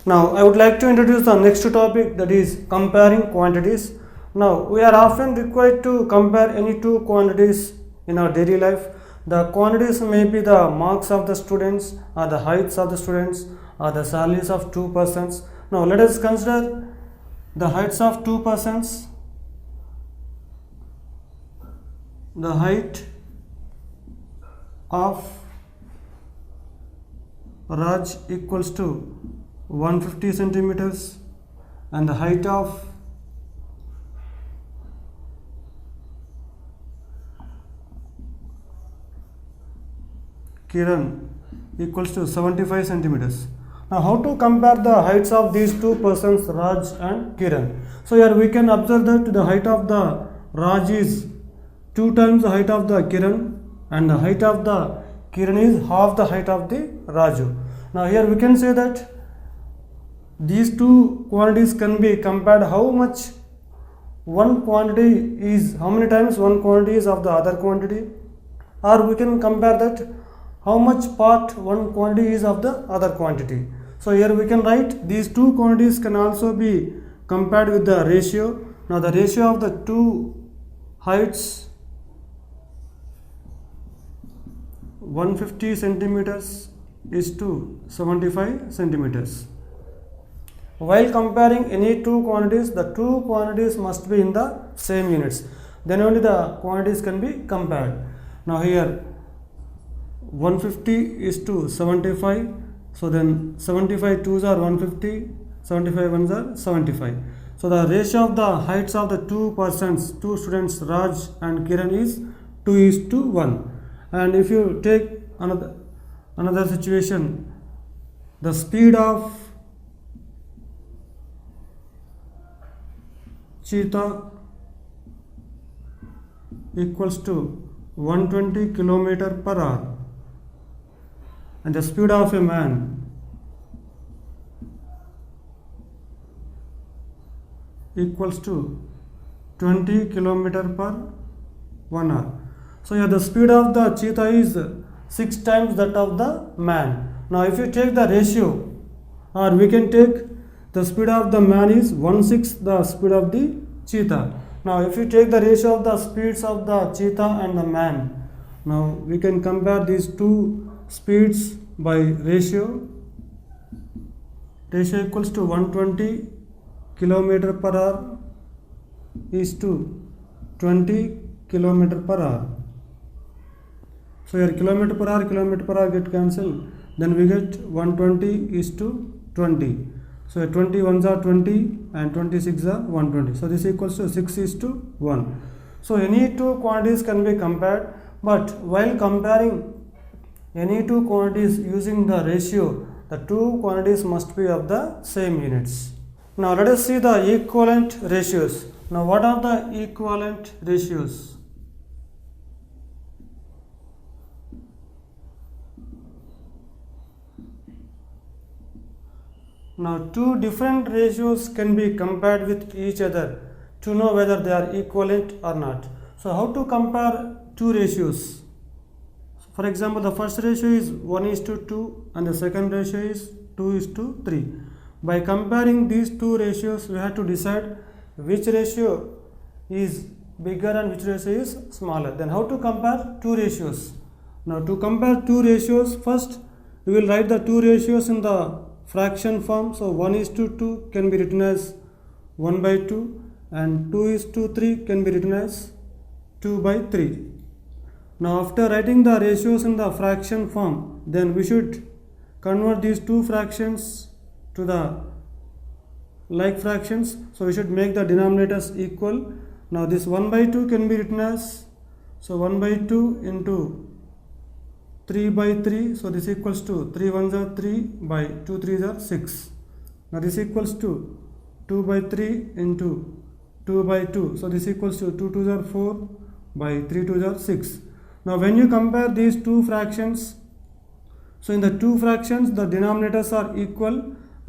Now, I would like to introduce the next topic, that is comparing quantities. Now, we are often required to compare any two quantities in our daily life. The quantities may be the marks of the students, or the heights of the students, or the salaries of two persons. Now, let us consider the heights of two persons. The height of Raj equals to 150 centimeters, and the height of Kiran equals to 75 centimeters. Now, how to compare the heights of these two persons, Raj and Kiran? So, here we can observe that the height of the Raj is 2 times the height of the Kiran, and the height of the Kiran is half the height of the Raju. Now, here we can say that these two quantities can be compared. How much one quantity is, how many times one quantity is of the other quantity, or we can compare that how much part one quantity is of the other quantity. So, here we can write these two quantities can also be compared with the ratio. Now, the ratio of the two heights 150 centimeters is to 75 centimeters. While comparing any two quantities, the two quantities must be in the same units. Then only the quantities can be compared. Now, here 150 is to 75. So, then 75 2s are 150, 75 1s are 75. So, the ratio of the heights of the two persons, two students, Raj and Kiran, is 2:1. And if you take another situation, the speed of cheetah equals to 120 kilometer per hour, and the speed of a man equals to 20 kilometer per 1 hour. So, here the speed of the cheetah is 6 times that of the man. Now, if you take the ratio, or we can take the speed of the man is 1/6 the speed of the cheetah. Now, if you take the ratio of the speeds of the cheetah and the man, now we can compare these two speeds by ratio. Ratio equals to 120 kilometer per hour is to 20 kilometer per hour. So, here kilometer per hour get cancelled, then we get 120 is to 20. So, 20 ones are 20 and 26 are 120. So, this equals to 6:1. So, any two quantities can be compared, but while comparing any two quantities using the ratio, the two quantities must be of the same units. Now, let us see the equivalent ratios. Now, what are the equivalent ratios? Now, two different ratios can be compared with each other to know whether they are equivalent or not. So, how to compare two ratios? For example, the first ratio is 1:2 and the second ratio is 2:3. By comparing these two ratios, we have to decide which ratio is bigger and which ratio is smaller. Then how to compare two ratios? Now, to compare two ratios, first we will write the two ratios in the fraction form. So, 1:2 can be written as 1/2 and 2:3 can be written as 2/3. Now, after writing the ratios in the fraction form, then we should convert these two fractions to the like fractions. So, we should make the denominators equal. Now, this 1/2 can be written as, so 1/2 into 3/3. So, this equals to 3 1s are 3 by 2 3s are 6. Now, this equals to 2/3 into 2/2. So, this equals to 2 2s are 4 by 3 2s are 6. Now, when you compare these two fractions, so in the two fractions the denominators are equal,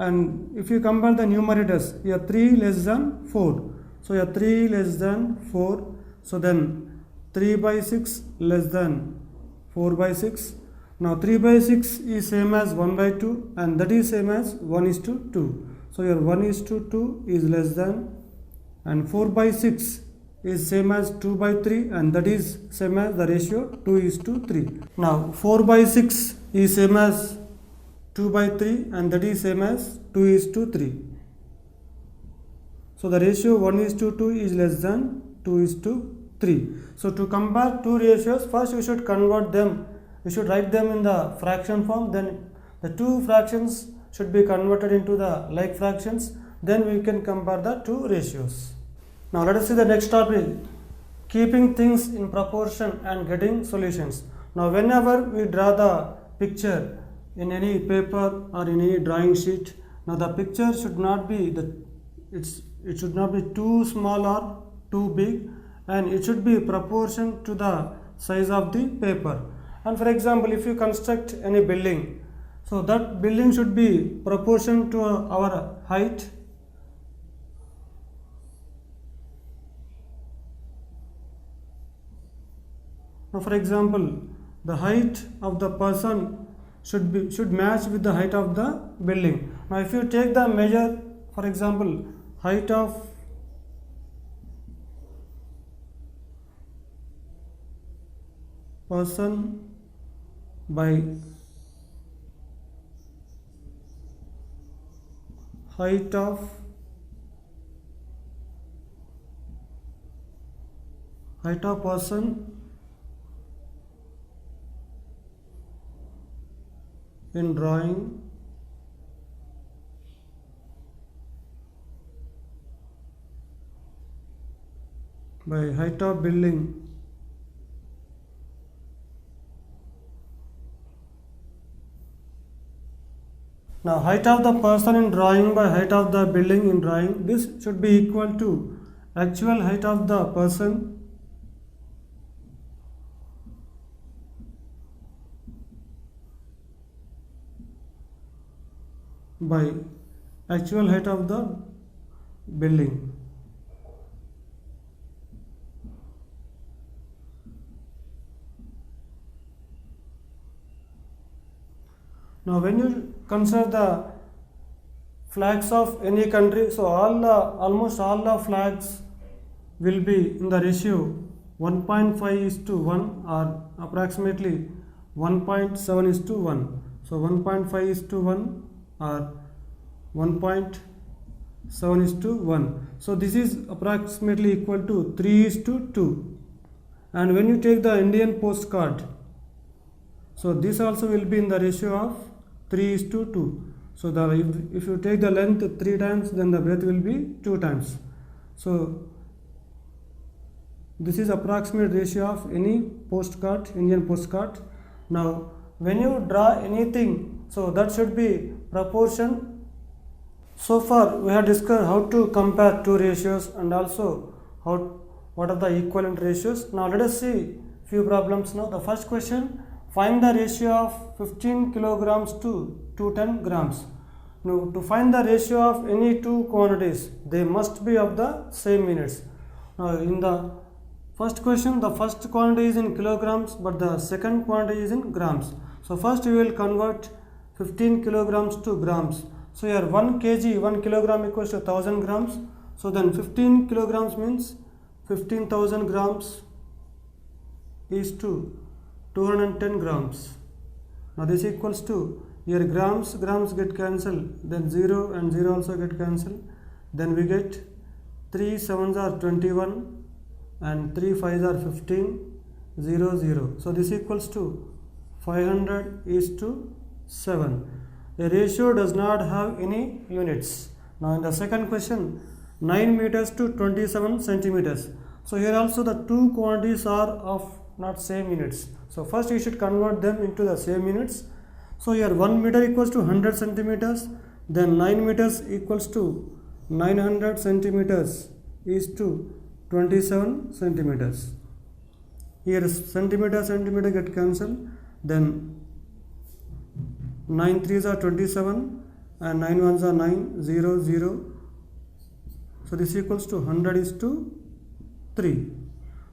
and if you compare the numerators, here 3 less than 4. So, here 3 less than 4. So, then 3/6 less than 4/6. Now 3 by 6 is same as 1 by 2 and that is same as 1 is to 2. So your 1 is to 2 is less than, and 4 by 6 is same as 2 by 3 and that is same as the ratio 2 is to 3. Now 4 by 6 is same as 2 by 3 and that is same as 2 is to 3. So the ratio 1 is to 2 is less than 2 is to 3. So to compare two ratios, first you should convert them. You should write them in the fraction form. Then the two fractions should be converted into the like fractions. Then we can compare the two ratios. Now let us see the next topic, keeping things in proportion and getting solutions. Now whenever we draw the picture in any paper or in any drawing sheet, now the picture should not be it should not be too small or too big, and it should be proportion to the size of the paper. And for example, if you construct any building, so that building should be proportion to our height. Now for example, the height of the person should match with the height of the building. Now if you take the measure, for example, height of person by height of person in drawing by height of building Now height of the person in drawing by height of the building in drawing, this should be equal to actual height of the person by actual height of the building. Now when you consider the flags of any country, so almost all the flags will be in the ratio 1.5 is to 1 or approximately 1.7 is to 1. So 1.5 is to 1 or 1.7 is to 1. So this is approximately equal to 3 is to 2. And when you take the Indian postcard, so this also will be in the ratio of 3 is to 2. So if you take the length 3 times, then the breadth will be 2 times. So this is approximate ratio of any postcard, Indian postcard. Now when you draw anything, so that should be proportion. So far we have discussed how to compare two ratios and also what are the equivalent ratios. Now let us see few problems now. The first question, find the ratio of 15 kilograms to 210 grams. Now to find the ratio of any two quantities, they must be of the same units. Now in the first question, the first quantity is in kilograms, but the second quantity is in grams. So first we will convert 15 kilograms to grams. So here 1 kg, 1 kilogram equals to 1000 grams. So then 15 kilograms means 15,000 grams is to 210 grams. Now this equals to, here grams get cancelled, then 0 and 0 also get cancelled. Then we get 3 7s are 21 and 3 5s are 15, 0 0. So this equals to 500 is to 7. A ratio does not have any units. Now in the second question, 9 meters to 27 centimeters. So here also the two quantities are of not same units. So first you should convert them into the same units. So here 1 meter equals to 100 centimeters, then 9 meters equals to 900 centimeters is to 27 centimeters. Here centimeter get cancelled, then 9 3s are 27 and 9 1s are 9, 0 0. So this equals to 100 is to 3.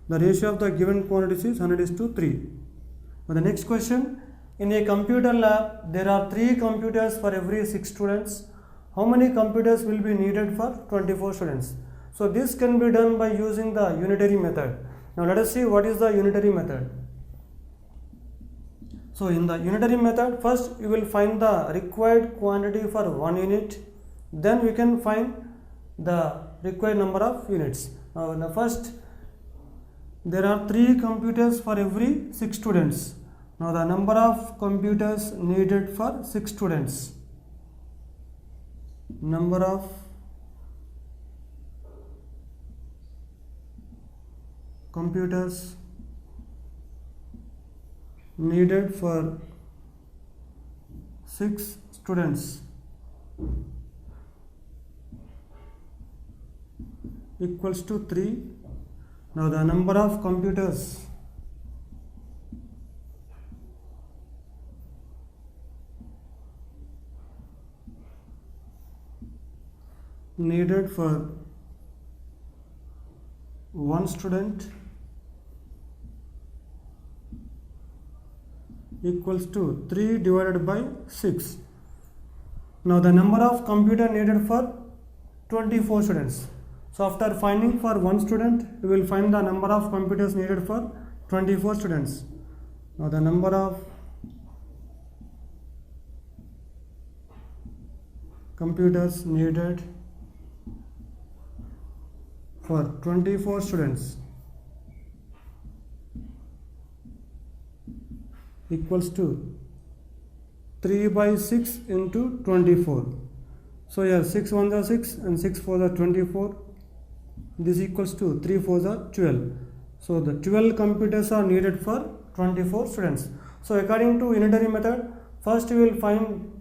The ratio of the given quantities is 100 is to 3. Now the next question, In a computer lab, there are 3 computers for every 6 students. How many computers will be needed for 24 students? So this can be done by using the unitary method. Now let us see what is the unitary method. So in the unitary method, first you will find the required quantity for 1 unit, then we can find the required number of units. Now in the first, there are 3 computers for every 6 students. Now the number of computers needed for 6 students. Number of computers needed for 6 students equals to 3. Now the number of computers needed for 1 student equals to 3 divided by 6. Now the number of computer needed for 24 students. So after finding for 1 student, we will find the number of computers needed for 24 students. Now the number of computers needed for 24 students equals to 3 by 6 into 24. So here 6 1s are 6 and 6 4s are 24. This equals to 3 4s are 12. So the 12 computers are needed for 24 students. So according to unitary method, first we will find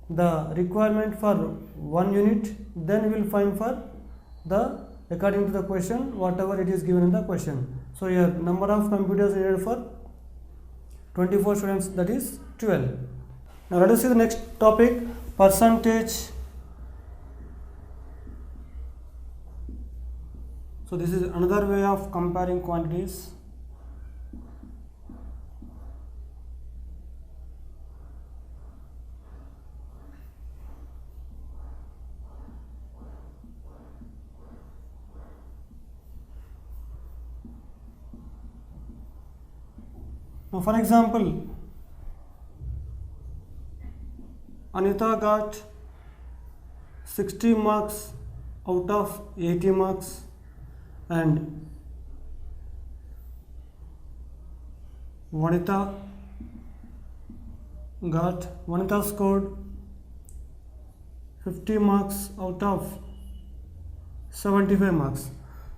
the requirement for 1 unit, then we will find for the according to the question whatever it is given in the question. So here number of computers needed for 24 students, that is 12. Now let us see the next topic, percentage. So this is another way of comparing quantities. Now for example, Anita got 60 marks out of 80 marks and Vanita scored 50 marks out of 75 marks.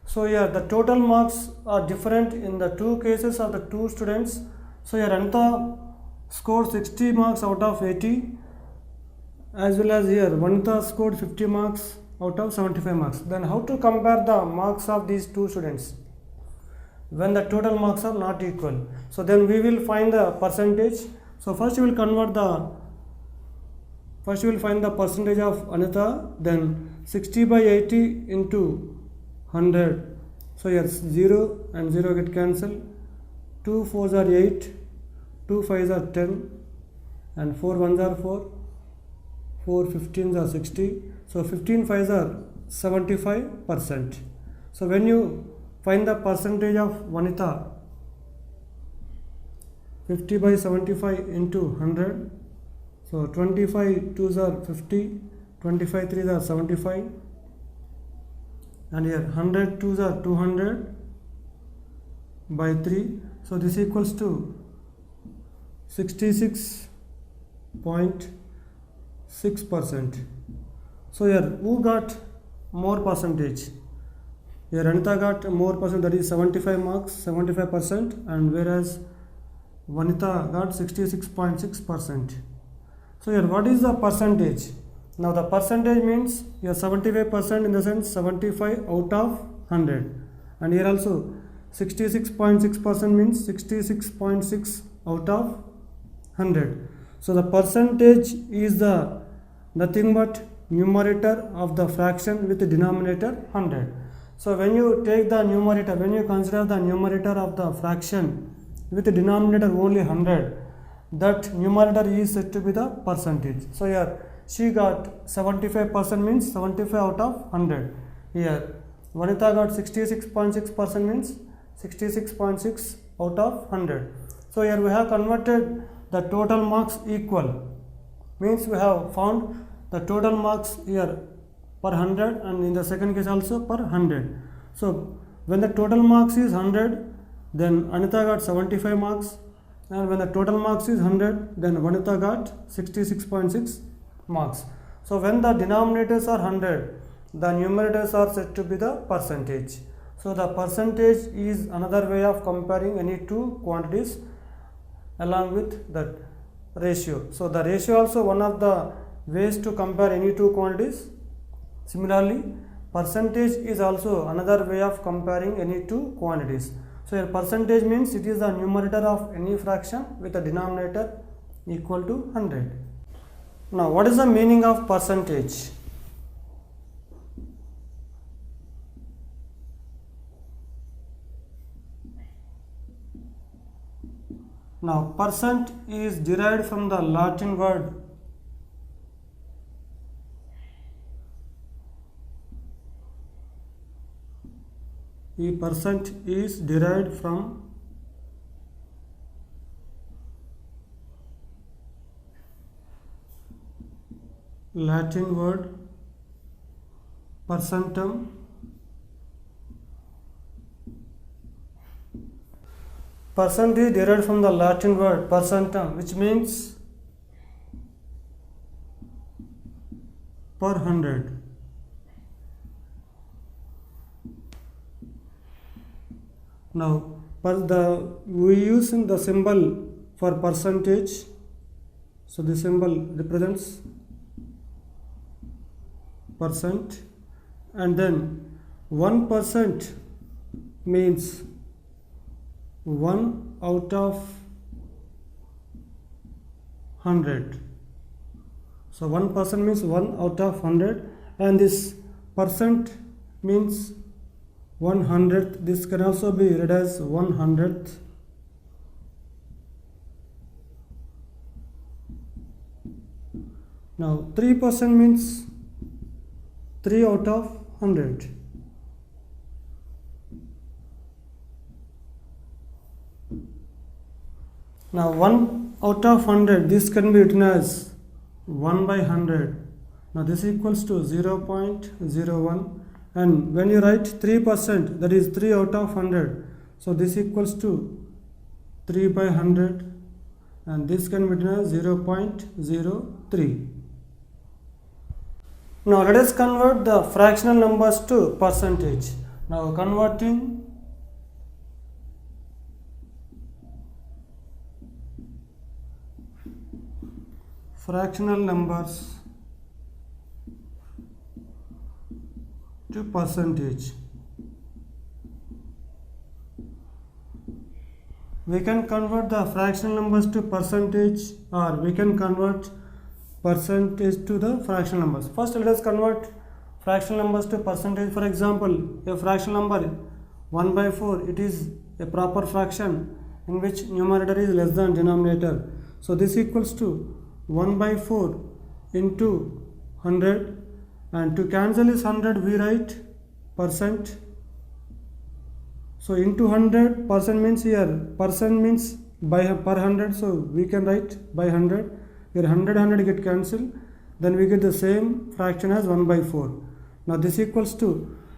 So here the total marks are different in the 2 cases of the 2 students. So here Anita scored 60 marks out of 80, as well as here Vanita scored 50 marks out of 75 marks. Then how to compare the marks of these 2 students when the total marks are not equal? So then we will find the percentage. So first we will find the percentage of Anita, then 60 by 80 into 100. So here 0 and 0 get cancelled. 2 4s are 8, 2 5s are 10, and 4 1s are 4, 4 15s are 60. So 15 5s are 75%. So when you find the percentage of Vanita, 50 by 75 into 100. So 25 2s are 50, 25 3s are 75, and here 100 2s are 200 by 3. So this equals to 66.6%. So here who got more percentage? Here Anita got more percent, that is 75 marks, 75%, and whereas Vanita got 66.6%. So here what is the percentage? Now the percentage means here 75% in the sense 75 out of 100, and here also 66.6% means 66.6 out of 100. So the percentage is the nothing but numerator of the fraction with the denominator 100. So when you take the numerator, when you consider the numerator of the fraction with the denominator only 100, that numerator is said to be the percentage. So here she got 75% means 75 out of 100. Here Vanitha got 66.6% means 66.6 out of 100. So here we have converted the total marks equal, means we have found the total marks here per 100 and in the second case also per 100. So when the total marks is 100, then Anita got 75 marks, and when the total marks is 100, then Vanitha got 66.6 marks. So when the denominators are 100, the numerators are said to be the percentage. So the percentage is another way of comparing any two quantities along with that ratio. So the ratio also one of the ways to compare any two quantities. Similarly, percentage is also another way of comparing any two quantities. So here percentage means it is the numerator of any fraction with a denominator equal to 100. Now what is the meaning of percentage? Now percent is derived from the Latin word percent is derived from Latin word percentum, percent is derived from the Latin word percentum, which means per 100. Now we use the symbol for percentage. So the symbol represents percent, and then 1% means 1 out of 100. So 1% means 1 out of 100, and this percent means 1/100th. This can also be read as 1/100th. Now 3% means 3 out of 100. Now 1 out of 100, this can be written as 1/100. Now this equals to 0.01. And when you write 3%, that is 3 out of 100, so this equals to 3/100, and this can be written as 0.03. Now let us convert the fractional numbers to percentage. Now converting fractional numbers to percentage. We can convert the fractional numbers to percentage, or we can convert percentage to the fractional numbers. First let us convert fractional numbers to percentage. For example, a fractional number 1/4, it is a proper fraction in which numerator is less than denominator. So this equals to 1/4 into 100, and to cancel this 100 we write percent. So into 100, percent means here percent means by per 100, so we can write by 100. Here 100 get cancelled, then we get the same fraction as 1/4. Now this equals to,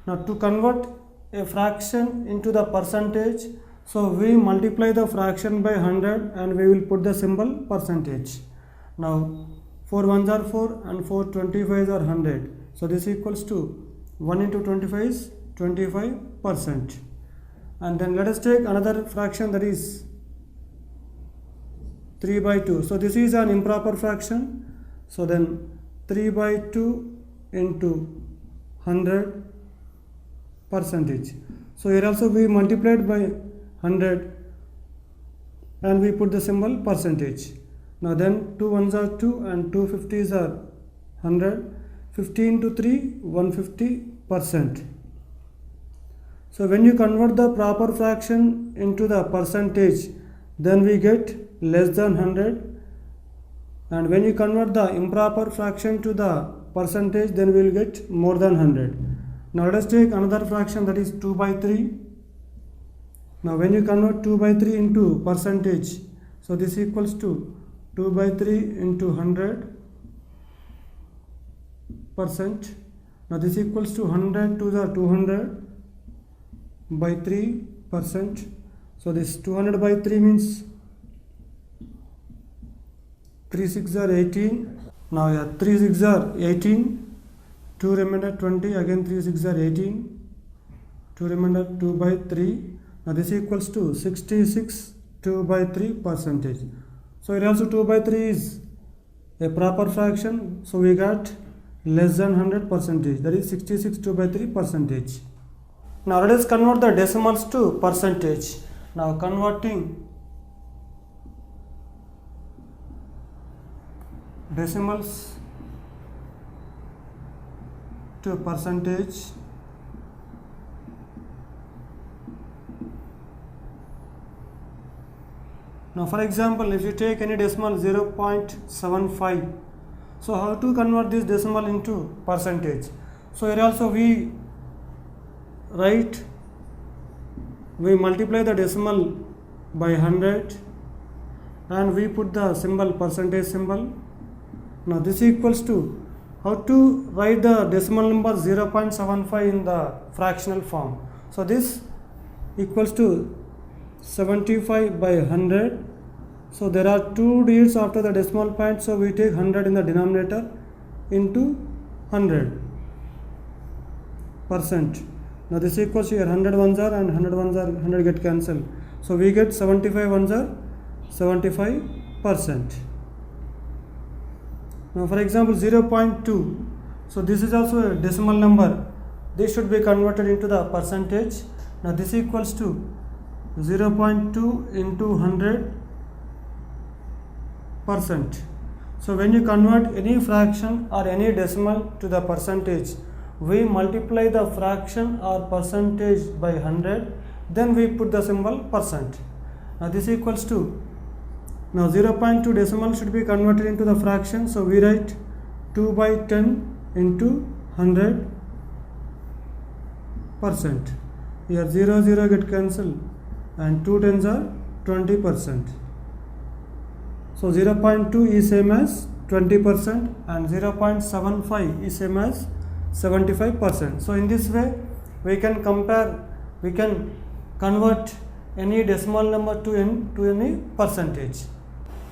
now to convert a fraction into the percentage, so we multiply the fraction by 100 and we will put the symbol percentage. Now 4 1s are 4 and 4 25s are 100. So this equals to 1 into 25 is 25%. And then let us take another fraction, that is 3/2. So this is an improper fraction. So then 3/2 into 100 percentage. So here also we multiplied by 100 and we put the symbol percentage. Now then 2 1s are 2 and 2 50s are 100. 50 into 3, 150%. So when you convert the proper fraction into the percentage, then we get less than 100, and when you convert the improper fraction to the percentage, then we will get more than 100. Now let us take another fraction, that is 2 by 3. Now when you convert 2 by 3 into percentage, so this equals to 2 by 3 into 100%. Now this equals to 100 to the 200 by 3%. So this 200 by 3 means 3 6 are 18. Now yeah, 3 6 are 18. 2 remainder 20. Again 3 6 are 18. 2 remainder 2 by 3. Now this equals to 66 2 by 3 percentage. So here also 2 by 3 is a proper fraction. So we got less than 100 percentage. That is 66 2 by 3 percentage. Now let us convert the decimals to percentage. Now converting decimals to percentage. Now for example, if you take any decimal 0.75, so how to convert this decimal into percentage? So here also we multiply the decimal by 100 and we put the symbol, percentage symbol. Now this equals to, how to write the decimal number 0.75 in the fractional form? So this equals to 75 by 100. So there are 2 digits after the decimal point, so we take 100 in the denominator into 100%. Now this equals here 100 ones are and 100 ones are 100 get cancelled. So we get 75 ones are 75%. Now for example 0.2. So this is also a decimal number. This should be converted into the percentage. Now this equals to 0.2 into 100%. So when you convert any fraction or any decimal to the percentage, we multiply the fraction or percentage by 100, then we put the symbol percent. Now this equals to, now 0.2 decimal should be converted into the fraction, so we write 2 by 10 into 100%. Here 0 0 get cancelled and 2 tens are 20%. So 0.2 is same as 20% and 0.75 is same as 75%. So in this way we can convert any decimal number to any percentage.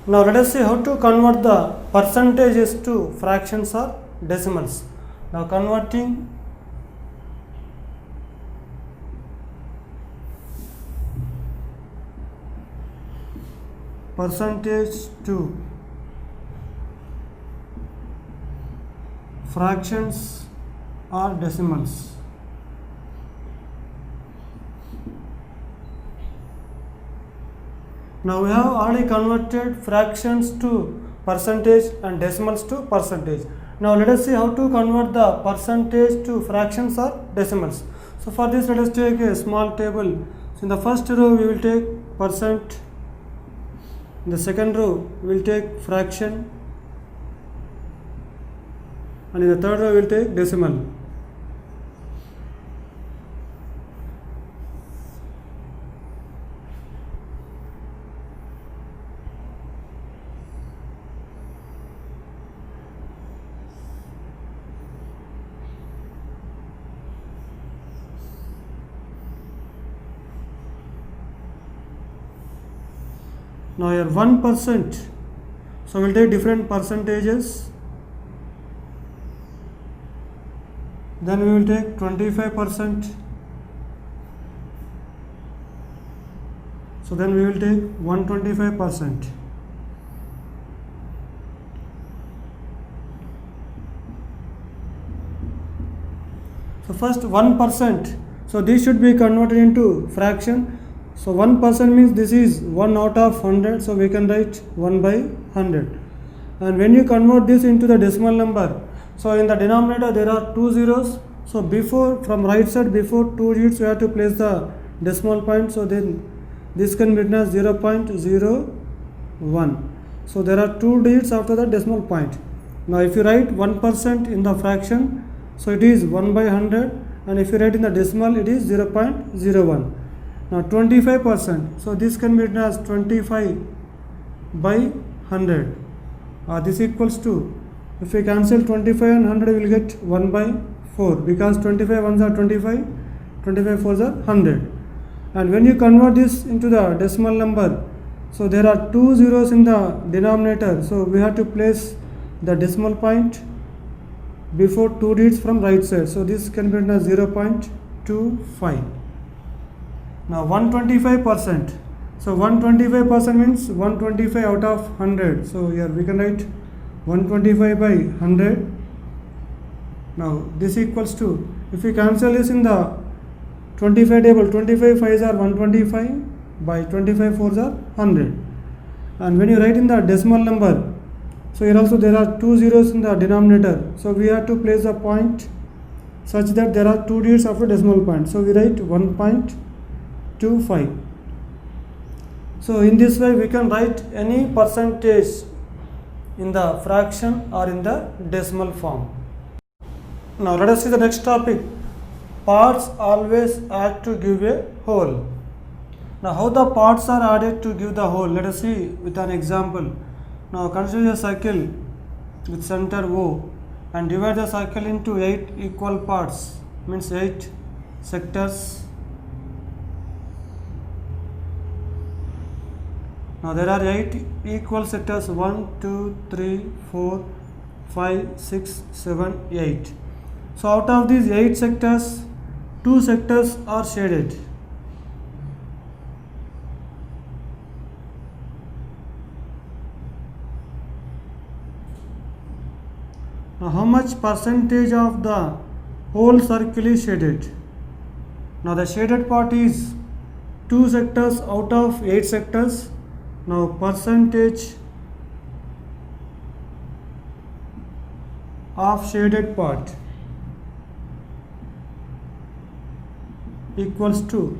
Now let us see how to convert the percentages to fractions or decimals. Now converting percentage to fractions or decimals. Now we have already converted fractions to percentage and decimals to percentage. Now let us see how to convert the percentage to fractions or decimals. So for this let us take a small table. So in the first row we will take percent, in the second row we will take fraction, and in the third row we will take decimal. Now here 1%, so we will take different percentages. Then we will take 25%. So then we will take 125%. So first 1%. So this should be converted into fraction. So 1% means this is 1 out of 100. So we can write 1 by 100. And when you convert this into the decimal number, so in the denominator there are 2 zeros. So before, from right side, before 2 digits we have to place the decimal point. So then this can be written as 0.001. 1. So there are 2 digits after the decimal point. Now if you write 1% in the fraction, so it is 1 by 100, and if you write in the decimal, it is 0.01. Now 25%, so this can be written as 25 by 100. This equals to, if we cancel 25 and 100, we will get 1 by 4, because 25 ones are 25, 25 fours are 100. And when you convert this into the decimal number, so there are 2 zeros in the denominator, so we have to place the decimal point before 2 digits from right side, so this can be written as 0.25. Now 125%, so 125% means 125 out of 100, so here we can write 125 by 100. Now this equals to, if we cancel this in the 25 table, 25 5s are 125 by 25 4s are 100. And when you write in the decimal number, so here also there are 2 zeros in the denominator, so we have to place a point such that there are 2 digits after decimal point, so we write 1.25. So in this way we can write any percentage in the fraction or in the decimal form. Now let us see the next topic. Parts always add to give a whole. Now how the parts are added to give the whole, let us see with an example. Now consider a circle with center O and divide the circle into 8 equal parts, means 8 sectors. Now there are 8 equal sectors, 1, 2, 3, 4, 5, 6, 7, 8. So out of these 8 sectors, 2 sectors are shaded. Now how much percentage of the whole circle is shaded? Now the shaded part is 2 sectors out of 8 sectors. Now percentage of shaded part equals to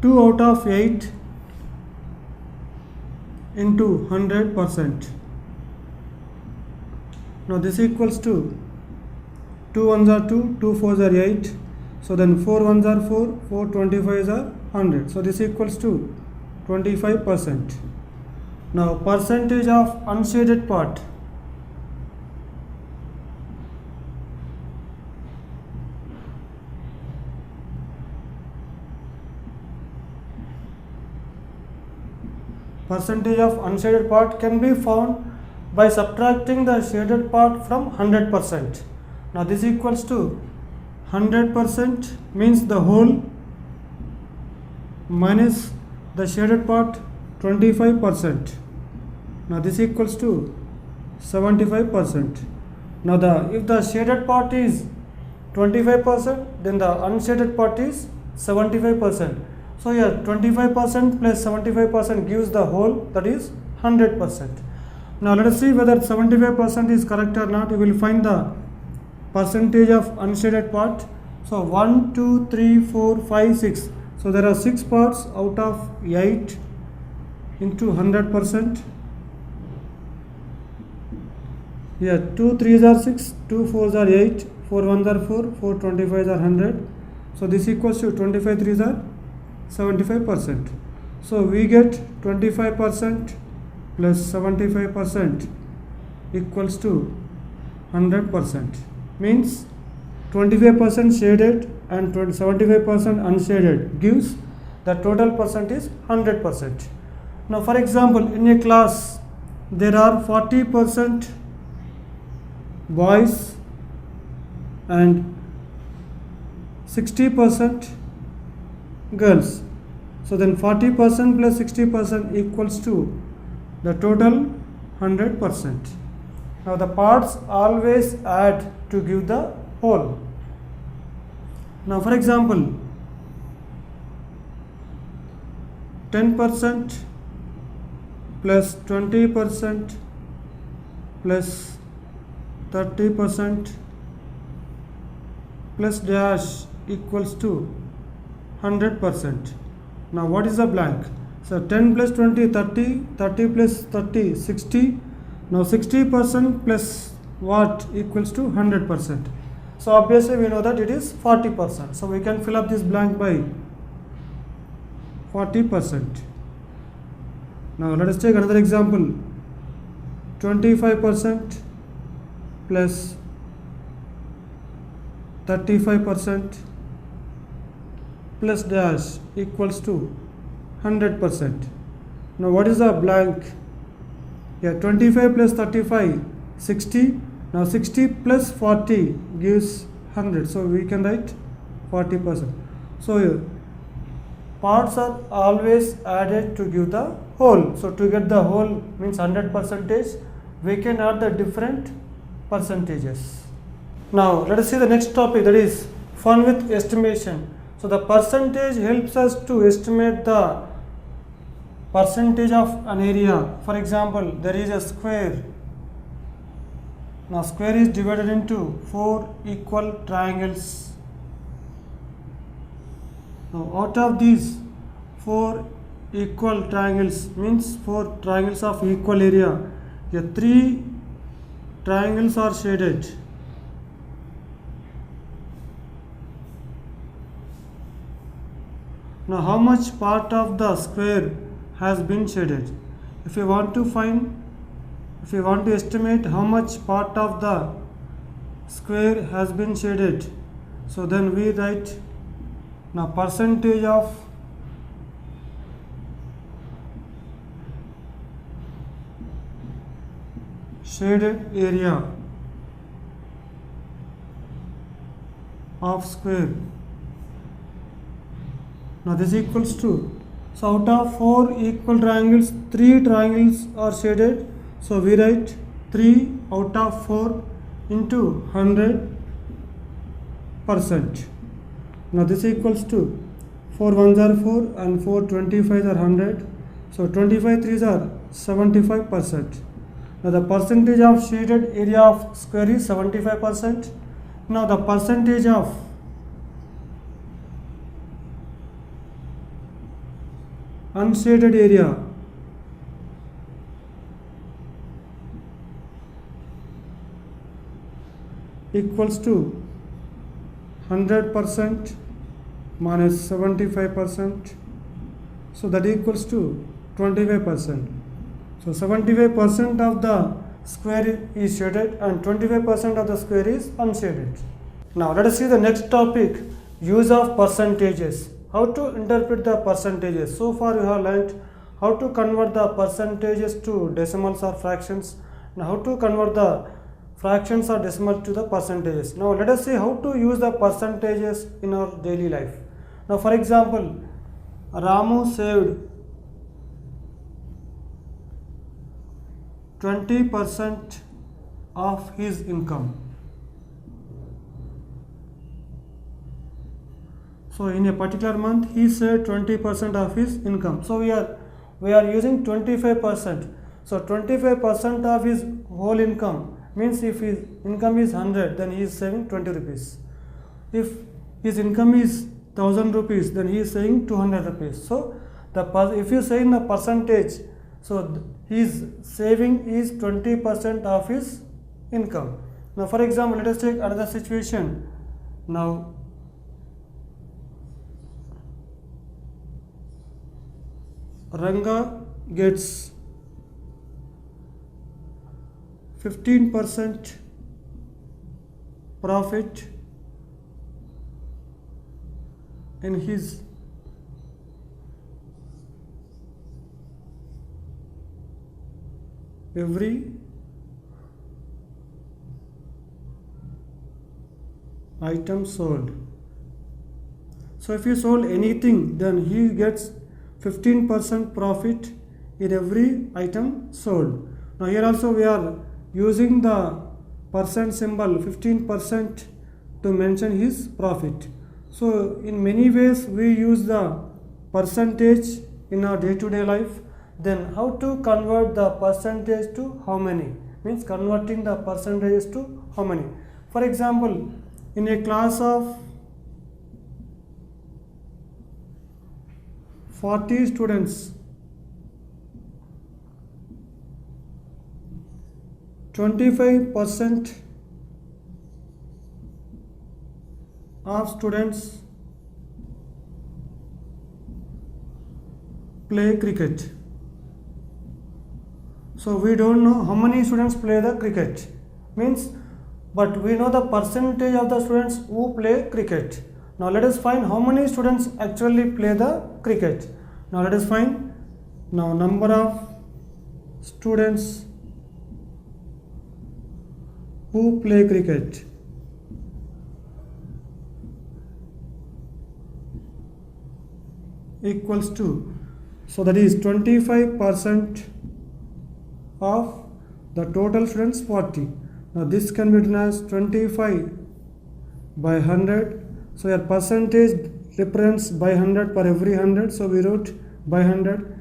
2 out of 8 into 100%. Now this equals to 2 ones are 2, 2 fours are 8. So then 4 ones are 4, 4 25s are 100. So this equals to 25%. Now percentage of unshaded part. Percentage of unshaded part can be found by subtracting the shaded part from 100%. Now this equals to 100% means the whole minus the shaded part 25%. Now this equals to 75%. Now if the shaded part is 25%, then the unshaded part is 75%. So here 25% plus 75% gives the whole, that is 100%. Now let us see whether 75% is correct or not. We will find the percentage of unshaded part. So 1, 2, 3, 4, 5, 6. So there are 6 parts out of 8 into 100%. Here 2 3s are 6, 2 4s are 8, 4 1s are 4, 4 25s are 100. So this equals to 25 3s are 75%. So we get 25% plus 75% equals to 100%. Means 25% shaded and 75% unshaded gives the total percent is 100%. Now for example, in a class there are 40% boys and 60% girls. So then 40% plus 60% equals to the total 100%. Now the parts always add to give the whole. Now for example, 10% plus 20% plus 30% plus dash equals to 100%. Now what is the blank? So 10 plus 20, 30, 30 plus 30, 60. Now 60% plus what equals to 100%. So obviously we know that it is 40%. So we can fill up this blank by 40%. Now let us take another example. 25% plus 35% plus dash equals to 100%. Now what is the blank? Yeah, 25 plus 35, 60. Now 60 plus 40 gives 100. So we can write 40%. So here, parts are always added to give the whole. So to get the whole means 100%, we can add the different percentages. Now let us see the next topic, that is fun with estimation. So the percentage helps us to estimate the percentage of an area. For example, there is a square. Now square is divided into 4 equal triangles. Now out of these 4 equal triangles means 4 triangles of equal area, 3 triangles are shaded. Now how much part of the square has been shaded? If you want to estimate how much part of the square has been shaded, so then we write now percentage of shaded area of square. Now this equals to, so out of 4 equal triangles, 3 triangles are shaded. So we write 3 out of 4 into 100%. Now this equals to 4 ones are 4 and 4 25s are 100. So 25 threes are 75%. Now the percentage of shaded area of square is 75%. Now the percentage of unshaded area equals to 100% minus 75%. So that equals to 25%. So 75% of the square is shaded and 25% of the square is unshaded. Now let us see the next topic, use of percentages. How to interpret the percentages? So far you have learnt how to convert the percentages to decimals or fractions. Now how to convert the fractions or decimals to the percentages. Now let us see how to use the percentages in our daily life. Now for example, Ramu saved 20% of his income. So in a particular month he saved 20% of his income. So we are using 25%. So 25% of his whole income means if his income is 100, then he is saving 20 rupees. If his income is 1000 rupees, then he is saving 200 rupees. So if you say in the percentage, so his saving is 20% of his income. Now for example, let us take another situation. Now Ranga gets 15% profit in his every item sold. So if he sold anything, then he gets 15% profit in every item sold. Now here also we are using the percent symbol 15% to mention his profit. So in many ways we use the percentage in our day-to-day life. Then how to convert the percentage to how many? Means converting the percentages to how many? For example, in a class of 40 students, 25% of students play cricket. So we don't know how many students play the cricket, means, but we know the percentage of the students who play cricket. Now let us find how many students actually play the cricket. Now let us find now number of students who play cricket. Equals to, so that is 25% of the total students 40. Now this can be written as 25 by 100. So your percentage represents by 100 per every 100. So we wrote by 100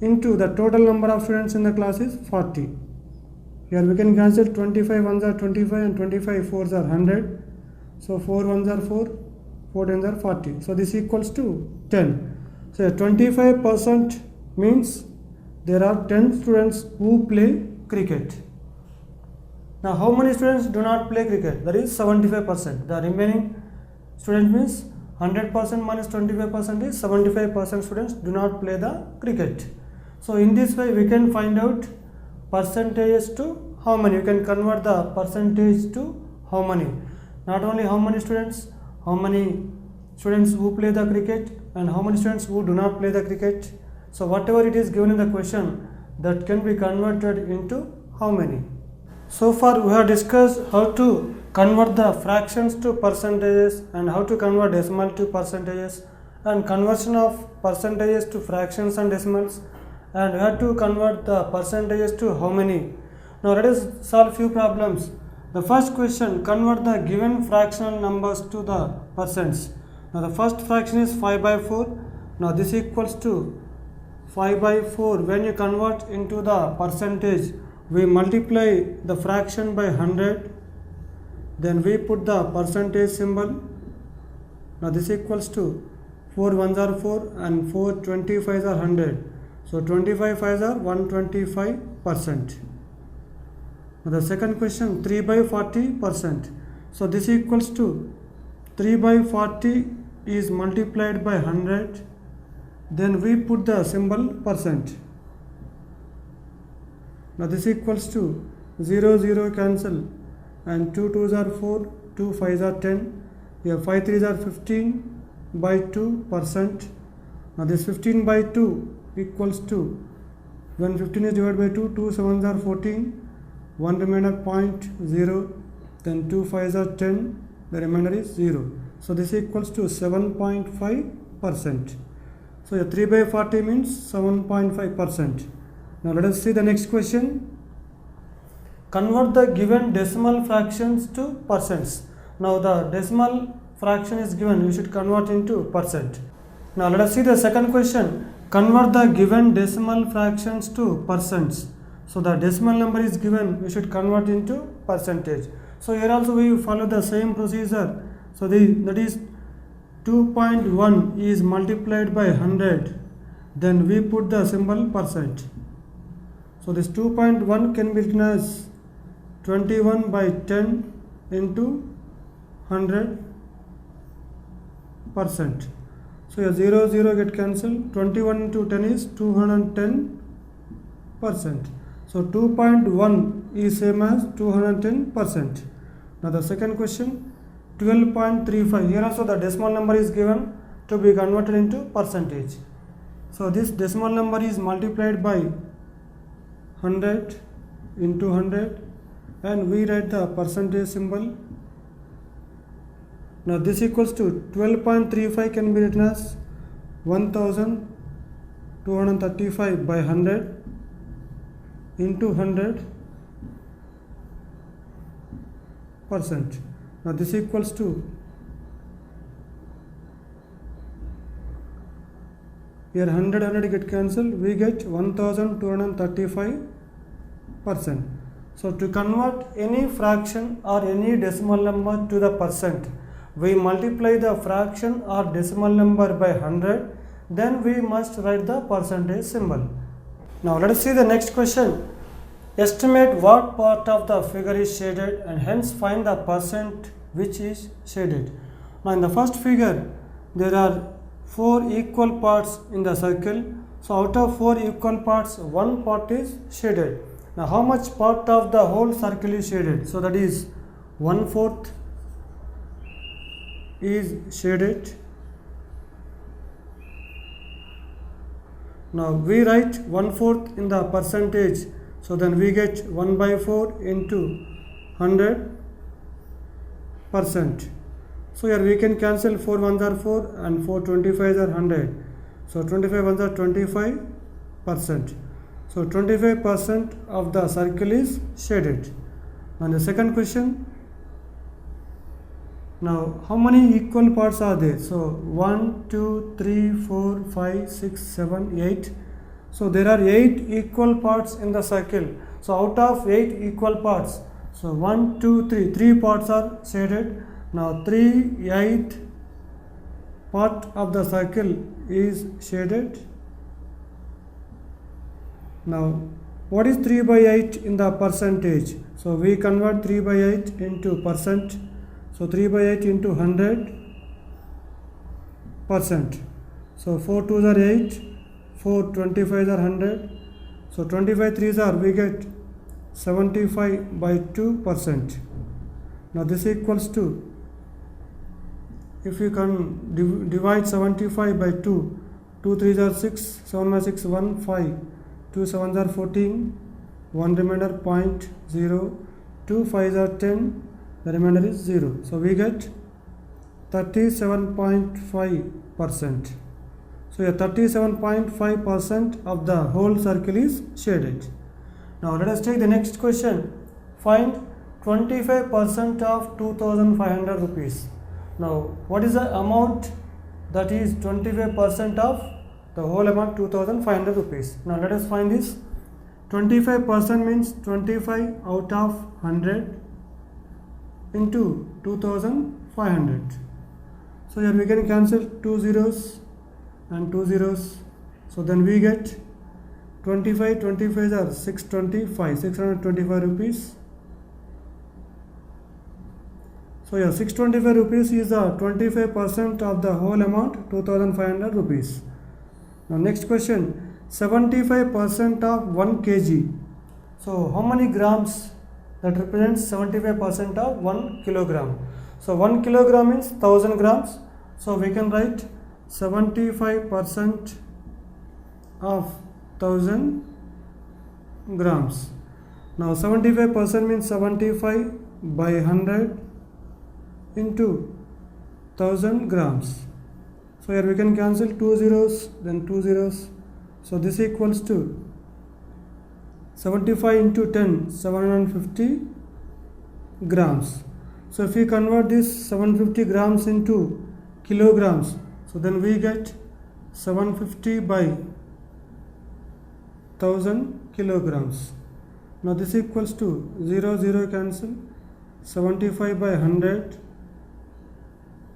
into the total number of students in the class is 40. Here we can cancel 25 ones are 25 and 25 fours are 100. So 4 ones are 4, 4 tens are 40. So this equals to 10. So 25% means there are 10 students who play cricket. Now how many students do not play cricket? That is 75%. The remaining students means 100% minus 25% is 75% students do not play the cricket. So in this way we can find out percentages to how many. You can convert the percentage to how many. Not only how many students who play the cricket and how many students who do not play the cricket. So whatever it is given in the question, that can be converted into how many. So far we have discussed how to convert the fractions to percentages and how to convert decimal to percentages and conversion of percentages to fractions and decimals, and we have to convert the percentages to how many. Now let us solve few problems. The first question, convert the given fractional numbers to the percents. Now the first fraction is 5 by 4. Now this equals to 5 by 4. When you convert into the percentage, we multiply the fraction by 100. Then we put the percentage symbol. Now this equals to 4 ones are 4 and 4 25s are 100. So 25 5s are 125%. Now the second question, 3 by 40%. So this equals to 3 by 40 is multiplied by 100. Then we put the symbol percent. Now this equals to 0 0 cancel and 2 2s are 4, 2 5s are 10. Here 5 3s are 15 by 2%. Now this 15 by 2 equals to, when 15 is divided by 2, 2 7s are 14, 1 remainder 0.0, then 2 5s are 10, the remainder is 0. So this equals to 7.5%. So your 3 by 40 means 7.5%. Now let us see the next question. Convert the given decimal fractions to percents. Now the decimal fraction is given, you should convert into percent. Now let us see the second question. Convert the given decimal fractions to percents. So the decimal number is given, we should convert into percentage. So here also we follow the same procedure. So that is 2.1 is multiplied by 100. Then we put the symbol percent. So this 2.1 can be written as 21 by 10 into 100%. So your 0 0 get cancelled. 21 into 10 is 210%. So 2.1 is same as 210%. Now the second question, 12.35. Here also the decimal number is given to be converted into percentage. So this decimal number is multiplied by 100 into 100 and we write the percentage symbol. Now this equals to 12.35 can be written as 1235 by 100 into 100%. Now this equals to, here 100 get cancelled, we get 1235%. So to convert any fraction or any decimal number to the percent, we multiply the fraction or decimal number by 100, then we must write the percentage symbol. Now let us see the next question. Estimate what part of the figure is shaded and hence find the percent which is shaded. Now in the first figure there are 4 equal parts in the circle. So out of 4 equal parts, one part is shaded. Now how much part of the whole circle is shaded? So that is 1/4 is shaded. Now we write 1/4 in the percentage. So then we get 1/4 into 100%. So here we can cancel 4 ones are 4 and 4 25s are 100. So 25 ones are 25%. So 25% of the circle is shaded. And the second question, now how many equal parts are there? So 1, 2, 3, 4, 5, 6, 7, 8. So there are 8 equal parts in the circle. So out of 8 equal parts, so 1, 2, 3, 3 parts are shaded. Now 3/8 part of the circle is shaded. Now what is 3/8 in the percentage? So we convert 3/8 into percent. So 3/8 into 100%. So 4 2s are 8. 4 25s are 100. So 25 3s are, we get 75/2%. Now this equals to, if you can divide 75 by 2, 2 3s are 6, 7 by 6 1 5, 2 7s are 14, 1 remainder 0.0, 2 5s are 10, the remainder is 0. So we get 37.5%. So a 37.5% of the whole circle is shaded. Now let us take the next question. Find 25% of 2500 rupees. Now what is the amount that is 25% of the whole amount 2500 rupees? Now let us find this. 25% means 25 out of 100 into 2500. So here we can cancel 2 zeros and 2 zeros. So then we get 25 25s are 625 rupees. So yeah, 625 rupees is the 25% of the whole amount 2500 rupees. Now next question, 75% of 1 kg. So how many grams that represents 75% of 1 kilogram? So 1 kilogram means 1000 grams. So we can write 75% of 1000 grams. Now 75% means 75 by 100 into 1000 grams. So here we can cancel 2 zeros, then 2 zeros. So this equals to 75 into 10, 750 grams. So if we convert this 750 grams into kilograms, so then we get 750 by 1000 kilograms. Now this equals to 0 0 cancel, 75 by 100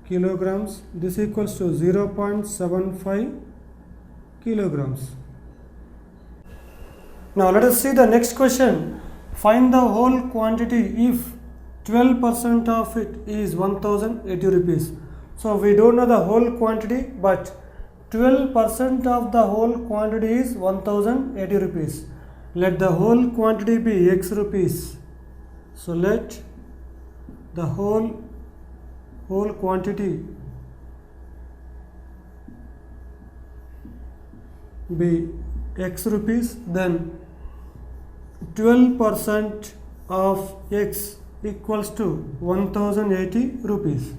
kilograms, this equals to 0.75 kilograms. Now let us see the next question. Find the whole quantity if 12% of it is 1080 rupees. So we don't know the whole quantity, but 12% of the whole quantity is 1080 rupees. Let the whole quantity be x rupees. So let the whole quantity be x rupees, then 12% of x equals to 1080 rupees.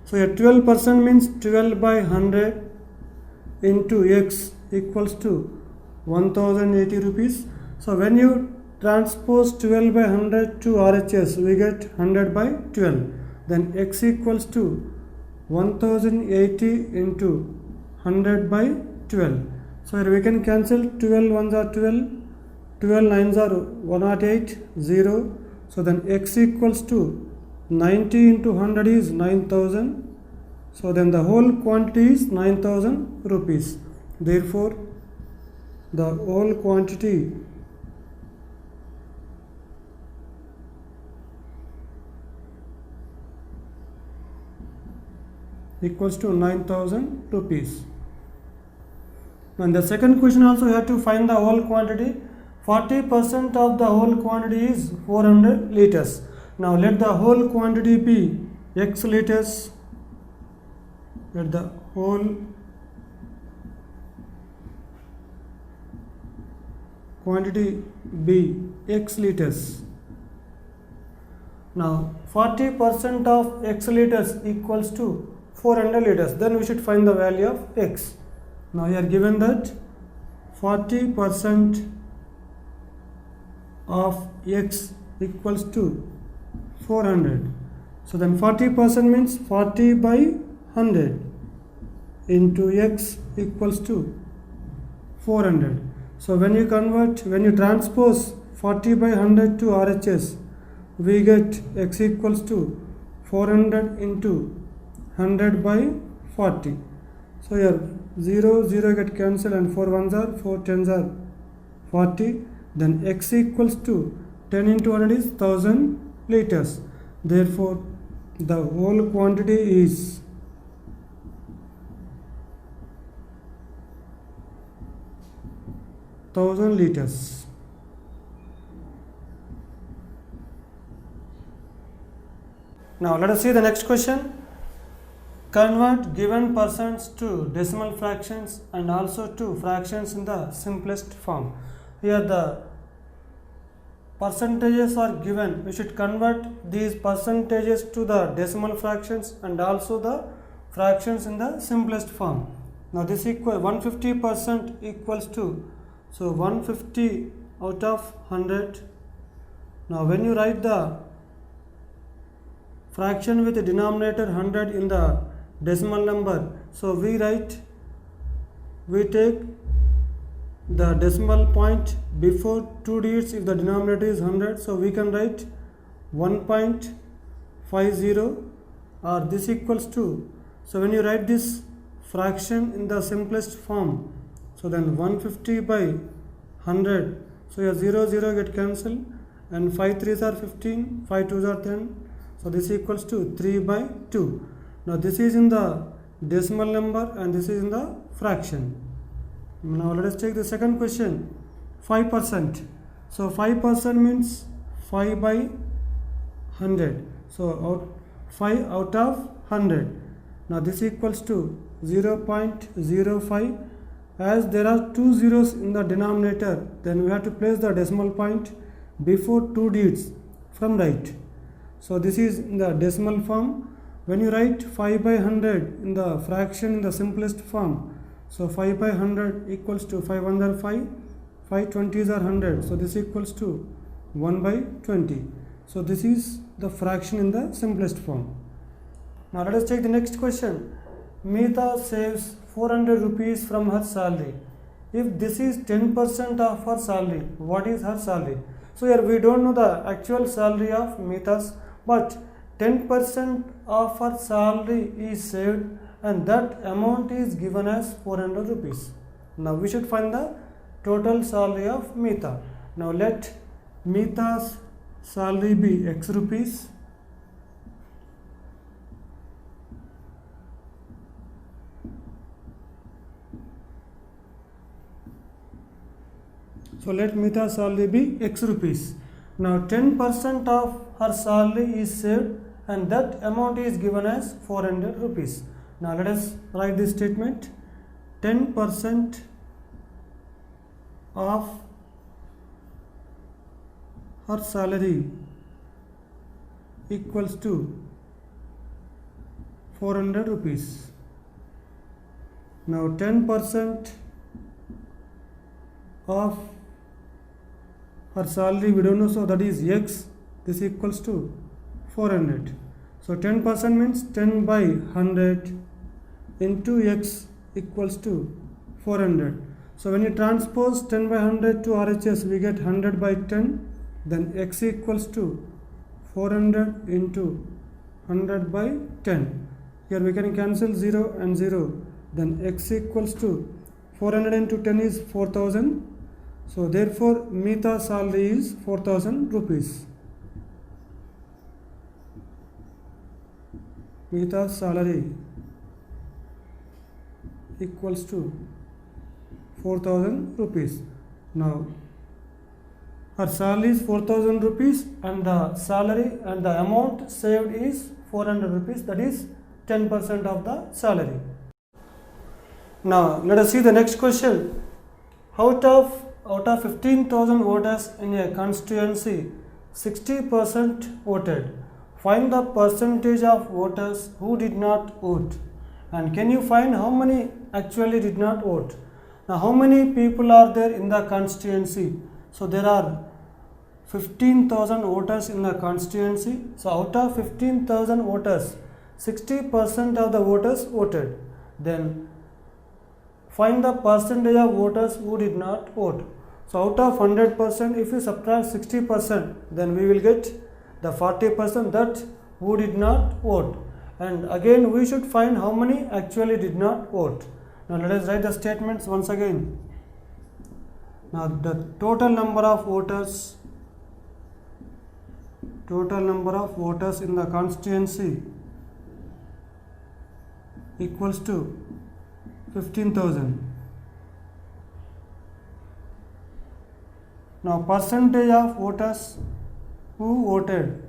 So here 12% means 12 by 100 into x equals to 1080 rupees. So when you transpose 12 by 100 to RHS, we get 100 by 12. Then x equals to 1080 into 100 by 12. So here we can cancel 12 ones are 12, 12 nines are 108, 0. So then x equals to 90 into 100 is 9000. So then the whole quantity is 9000 rupees. Therefore, the whole quantity equals to 9,000 rupees. And the second question also you have to find the whole quantity. 40% of the whole quantity is 400 liters. Now let the whole quantity be x liters. Let the whole quantity be x liters. Now 40% of x liters equals to 400 liters. Then we should find the value of x. Now you are given that 40% of x equals to 400. So then 40% means 40 by 100 into x equals to 400. So when you transpose 40 by 100 to RHS, we get x equals to 400 into 100 by 40. So here 0 get cancelled and 4 ones are 4 tens are 40. Then x equals to 10 into 100 is 1000 liters. Therefore the whole quantity is 1000 liters. Now let us see the next question. Convert given percents to decimal fractions and also to fractions in the simplest form. Here the percentages are given. We should convert these percentages to the decimal fractions and also the fractions in the simplest form. Now this 150% equals to, so 150 out of 100. Now when you write the fraction with the denominator 100 in the decimal number, so we take the decimal point before 2 digits if the denominator is 100, so we can write 1.50 or this equals to, so when you write this fraction in the simplest form, so then 150 by 100, so your 0 get cancelled and 5 3s are 15, 5 2s are 10, so this equals to 3 by 2. Now this is in the decimal number and this is in the fraction. Now let us take the second question. 5%. So 5% means 5 by 100. So 5 out of 100. Now this equals to 0.05. As there are 2 zeros in the denominator, then we have to place the decimal point before 2 digits from right. So this is in the decimal form. When you write 5 by 100 in the fraction in the simplest form, so 5 by 100 equals to 5 1s are 5, 5 20s are 100, so this equals to 1 by 20. So this is the fraction in the simplest form. Now let us take the next question. Meeta saves 400 rupees from her salary. If this is 10% of her salary, what is her salary? So here we don't know the actual salary of Meeta's, but 10% of her salary is saved and that amount is given as 400 rupees. Now we should find the total salary of Meeta. Now let Meeta's salary be x rupees. So let Meeta's salary be x rupees. Now 10% of her salary is saved and that amount is given as 400 rupees. Now let us write this statement. 10% of her salary equals to 400 rupees. Now 10% of her salary we don't know, so that is x, this equals to 400. So 10% means 10 by 100 into x equals to 400. So when you transpose 10 by 100 to RHS, we get 100 by 10, then x equals to 400 into 100 by 10. Here we can cancel 0 and 0, then x equals to 400 into 10 is 4000. So therefore Meeta's salary is 4000 rupees. Meeta's salary equals to 4,000 rupees. Now her salary is 4,000 rupees and the salary and the amount saved is 400 rupees, that is 10% of the salary. Now let us see the next question. Out of 15,000 voters in a constituency, 60% voted. Find the percentage of voters who did not vote. And can you find how many actually did not vote? Now how many people are there in the constituency? So there are 15,000 voters in the constituency. So out of 15,000 voters, 60% of the voters voted. Then find the percentage of voters who did not vote. So out of 100%, if you subtract 60%, then we will get the 40% that who did not vote. And again we should find how many actually did not vote. Now let us write the statements once again. Now the total number of voters in the constituency equals to 15,000. Now percentage of voters who voted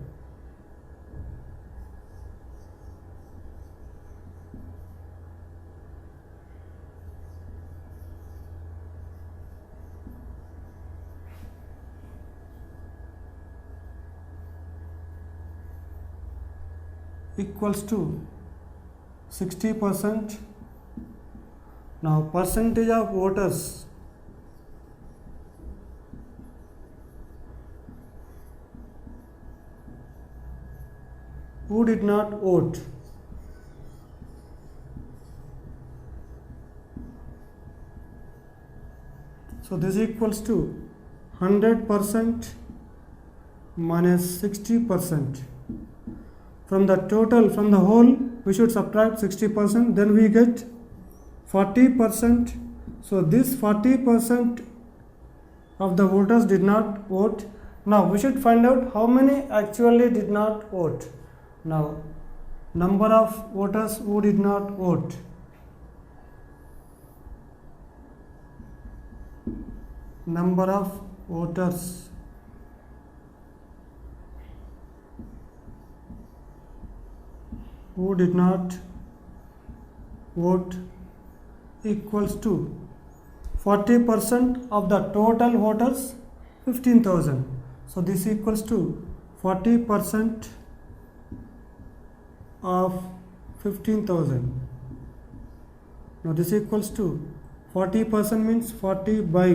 equals to 60%. Now percentage of voters who did not vote so this equals to 100% minus 60%. From the total, from the whole, we should subtract 60%, then we get 40%. So this 40% of the voters did not vote. Now we should find out how many actually did not vote. Now number of voters who did not vote. Number of voters who did not vote equals to 40% of the total voters, 15,000. So this equals to 40% of 15,000. Now this equals to 40% means 40 by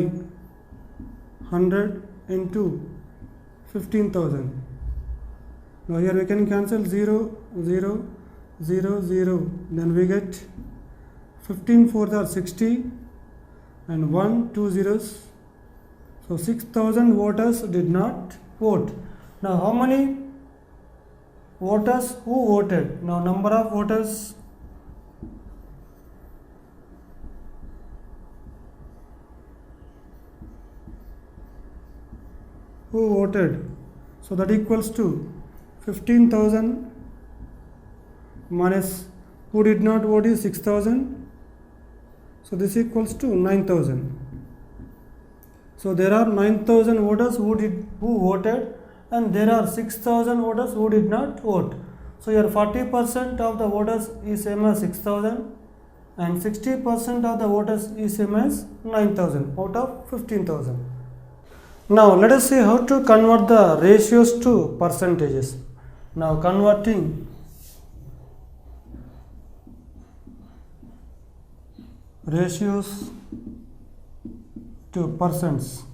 100 into 15,000. Now here we can cancel 0, 0, 0, 0. Then we get 15 fours are 60 and 1, 2 zeros. So 6,000 voters did not vote. Now how many voters who voted? Now number of voters who voted. So that equals to 15,000 minus who did not vote is 6,000. So this equals to 9,000. So there are 9,000 voters who voted and there are 6,000 voters who did not vote. So here 40% of the voters is same as 6,000 and 60% of the voters is same as 9,000 out of 15,000. Now let us see how to convert the ratios to percentages. Now converting ratios to percents.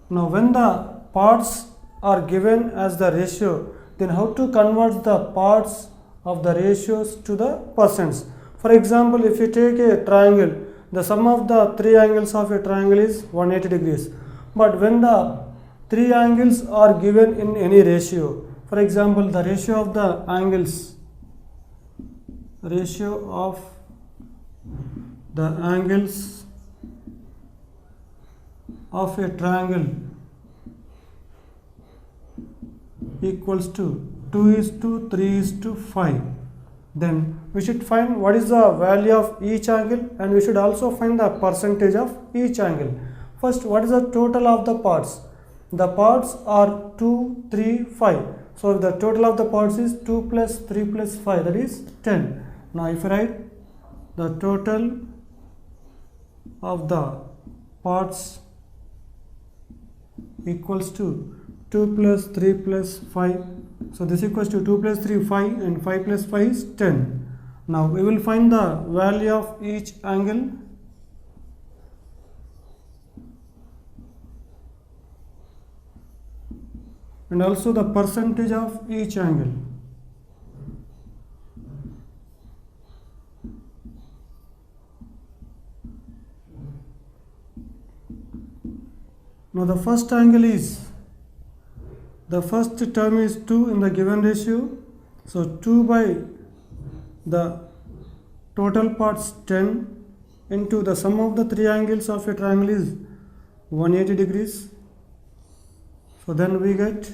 Now when the parts are given as the ratio, then how to convert the parts of the ratios to the percents. For example, if you take a triangle, the sum of the three angles of a triangle is 180 degrees. But when the three angles are given in any ratio, for example, the ratio of the angles, ratio of the angles of a triangle equals to 2:3:5. Then we should find what is the value of each angle, and we should also find the percentage of each angle. First, what is the total of the parts? The parts are 2, 3, 5. So the total of the parts is 2 plus 3 plus 5, that is 10. Now if I write the total of the parts equals to 2 plus 3 plus 5. So this equals to 2 plus 3, 5, and 5 plus 5 is 10. Now we will find the value of each angle. And also the percentage of each angle. Now the first angle is, the first term is 2 in the given ratio. So 2 by the total parts 10 into the sum of the three angles of a triangle is 180 degrees. So then we get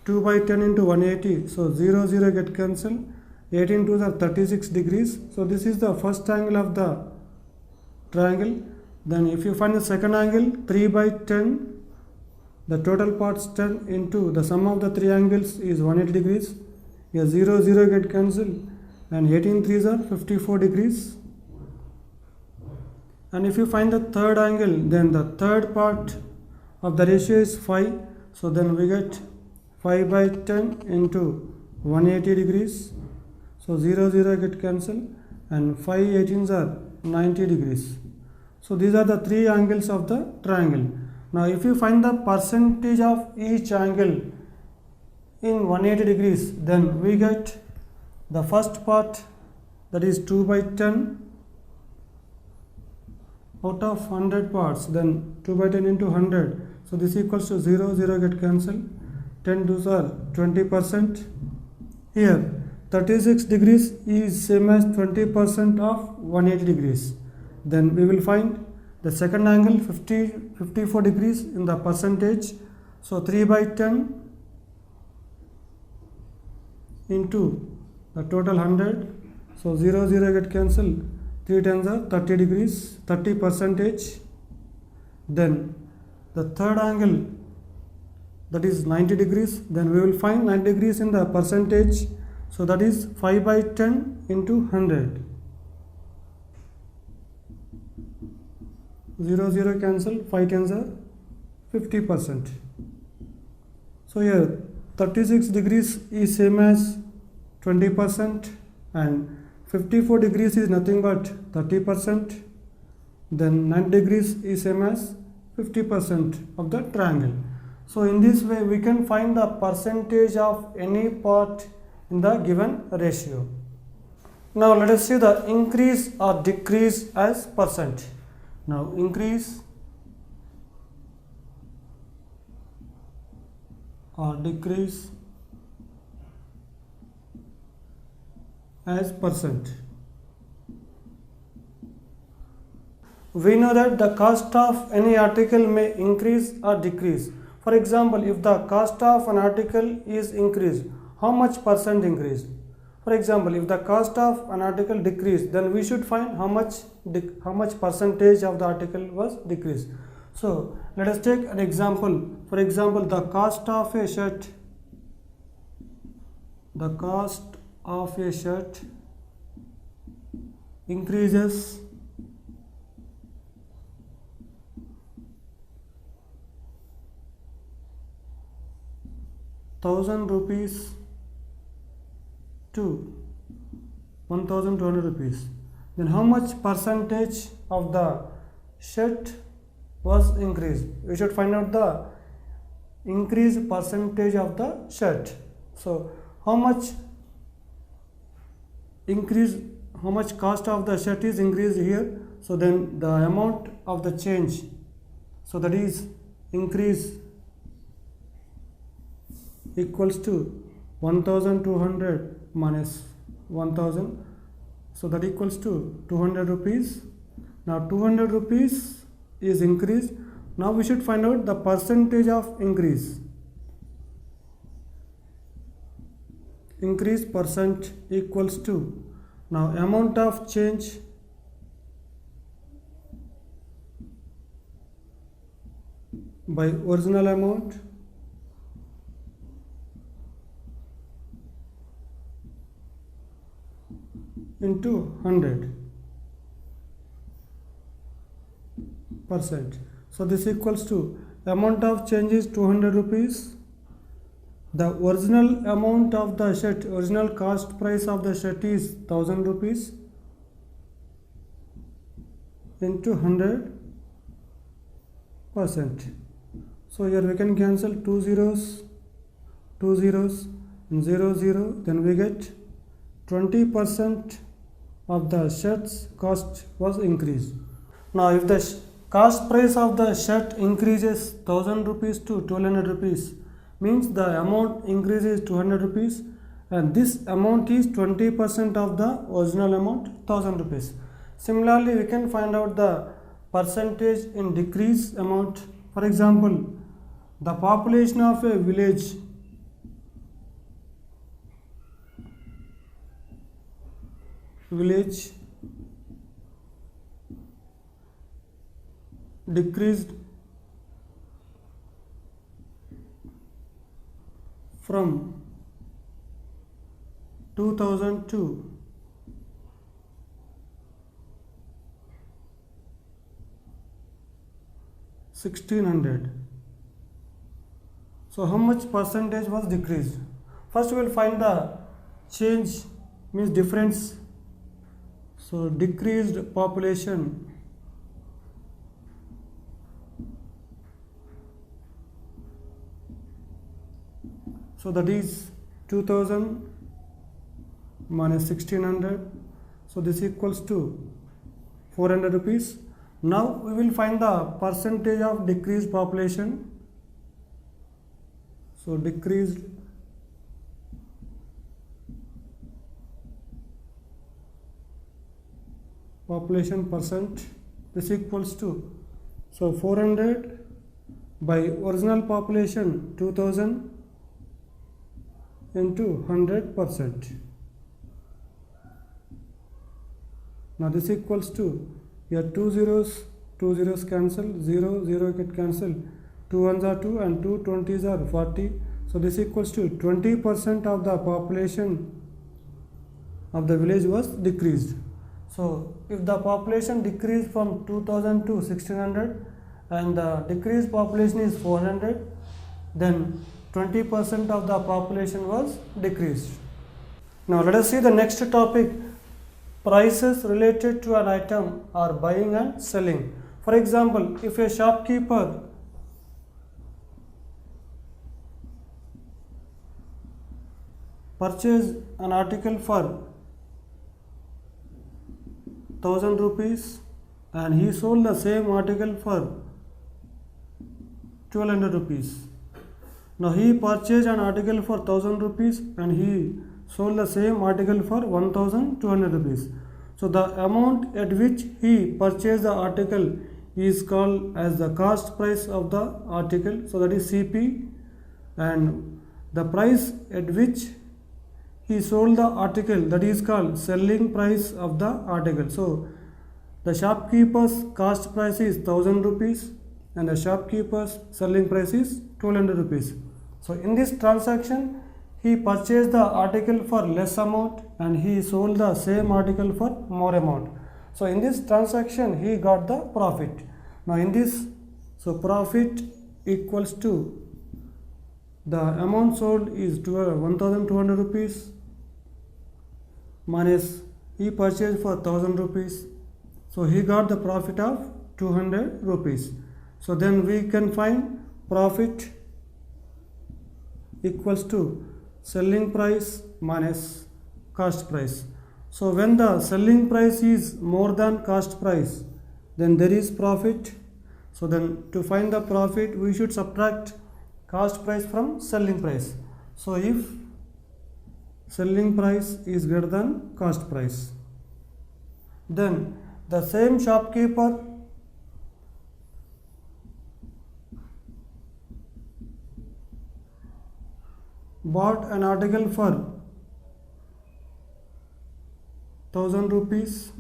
2 by 10 into 180. So 0, 0 get cancelled. 18 2s are 36 degrees. So this is the first angle of the triangle. Then if you find the second angle, 3 by 10, the total parts 10 into the sum of the three angles is 180 degrees. Here 0, 0 get cancelled, and 18 3s are 54 degrees. And if you find the third angle, then the third part of the ratio is 5. So then we get 5 by 10 into 180 degrees. So 0, 0 get cancelled, and 5 18s are 90 degrees. So these are the three angles of the triangle. Now if you find the percentage of each angle in 180 degrees, then we get the first part, that is 2 by 10 out of 100 parts, then 2 by 10 into 100. So this equals to 0, 0 get cancelled, 10 2s are 20%. Here 36 degrees is same as 20% of 180 degrees. Then we will find the second angle 54 degrees in the percentage. So 3 by 10 into the total 100. So 0, 0 get cancelled, 3 10s are 30 degrees, 30%. Then the third angle, that is 90 degrees. Then we will find 90 degrees in the percentage. So that is 5 by 10 into 100. 0, 0 cancel, 5 10s are 50%. So here 36 degrees is same as 20%, and 54 degrees is nothing but 30%. Then 90 degrees is same as 50% of the triangle. So in this way we can find the percentage of any part in the given ratio. Now let us see the increase or decrease as percent. Now increase or decrease as percent. We know that the cost of any article may increase or decrease. For example, if the cost of an article is increased, how much percent increase? For example, if the cost of an article decreased, then we should find how much percentage of the article was decreased. So let us take an example. For example, the cost of a shirt, increases ₹1,000 to 1,200 rupees. Then how much percentage of the shirt was increased? We should find out the increased percentage of the shirt. So how much cost of the shirt is increased here? So then the amount of the change, so that is increase, equals to 1,200 minus 1,000. So that equals to 200 rupees. Now 200 rupees is increased. Now we should find out the percentage of increase. increase percent equals to, now amount of change by original amount into 100%. So this equals to, amount of change is 200 rupees. The original amount of the shirt, original cost price of the shirt is 1000 rupees into 100%. So here we can cancel two zeros, and 0, 0, then we get 20% of the shirt's cost was increased. Now if the cost price of the shirt increases 1000 rupees to 1200 rupees, means the amount increases 200 rupees, and this amount is 20% of the original amount 1000 rupees. Similarly, we can find out the percentage in decrease amount. For example, the population of a village decreased from 2000 to 1600. So how much percentage was decreased? First we will find the change, means difference. So decreased population so that is 2000 minus 1600, so this equals to 400 rupees. Now we will find the percentage of decreased population. So decreased population percent, this equals to, so 400 by original population 2000 into 100%. Now this equals to, here two zeros cancel, 0, 0 get cancelled, 2 ones are 2 and 2 20s are 40. So this equals to 20% of the population of the village was decreased. So if the population decreased from 2000 to 1600 and the decreased population is 400, then 20% of the population was decreased. Now let us see the next topic. Prices related to an item are buying and selling. For example, if a shopkeeper purchased an article for 1000 rupees and he sold the same article for 1200 rupees. Now he purchased an article for 1000 rupees and he sold the same article for 1200 rupees. So the amount at which he purchased the article is called as the cost price of the article, so that is CP, and the price at which he sold the article, that is called selling price of the article. So the shopkeeper's cost price is 1000 rupees and the shopkeeper's selling price is 1200 rupees. So in this transaction he purchased the article for less amount and he sold the same article for more amount. So in this transaction he got the profit. Now in this, so profit equals to, the amount sold is 1200 rupees minus he purchased for 1000 rupees. So he got the profit of 200 rupees. So then we can find profit equals to selling price minus cost price. So when the selling price is more than cost price, then there is profit. So then to find the profit we should subtract cost price from selling price. So if selling price is greater than cost price, then the same shopkeeper bought an article for 1000 rupees.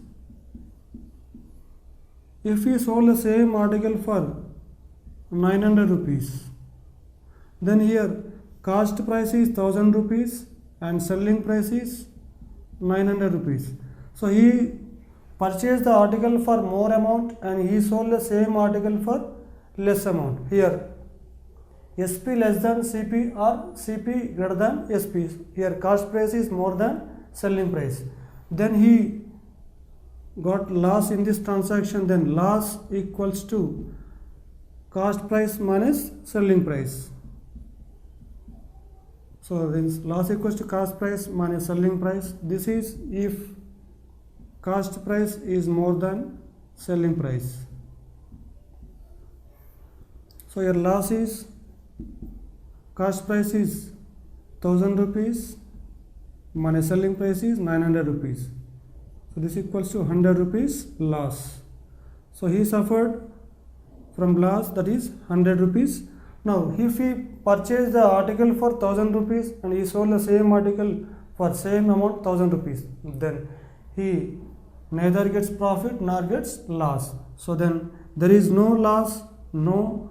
If he sold the same article for 900 rupees, then here cost price is 1000 rupees and selling price is 900 rupees. So he purchased the article for more amount and he sold the same article for less amount. Here SP less than CP or CP greater than SP. Here cost price is more than selling price. Then he got loss in this transaction. Then loss equals to cost price minus selling price. So this loss equals to cost price minus selling price. This is if cost price is more than selling price. So your loss is cost price is 1000 rupees minus selling price is 900 rupees. So this equals to 100 rupees loss. So he suffered from loss, that is 100 rupees. Now if he purchased the article for 1000 rupees and he sold the same article for same amount 1000 rupees, then he neither gets profit nor gets loss. So then there is no loss, no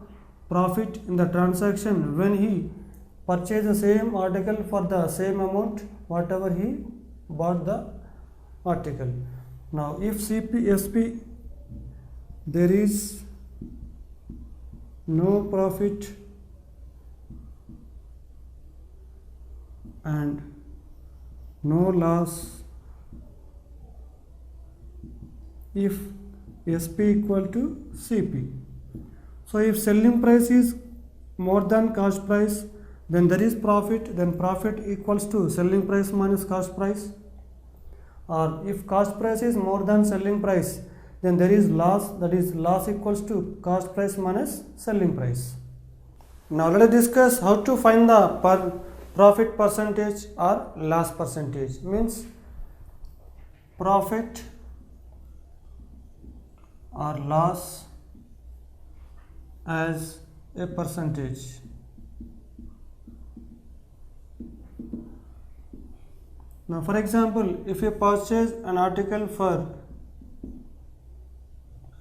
profit in the transaction when he purchased the same article for the same amount whatever he bought the article. Now if CP SP there is no profit and no loss if SP equal to CP. So if selling price is more than cost price, then there is profit, then profit equals to selling price minus cost price. Or if cost price is more than selling price, then there is loss, that is loss equals to cost price minus selling price. Now let us discuss how to find the profit percentage or loss percentage. Means profit or loss as a percentage. Now for example, if you purchase an article for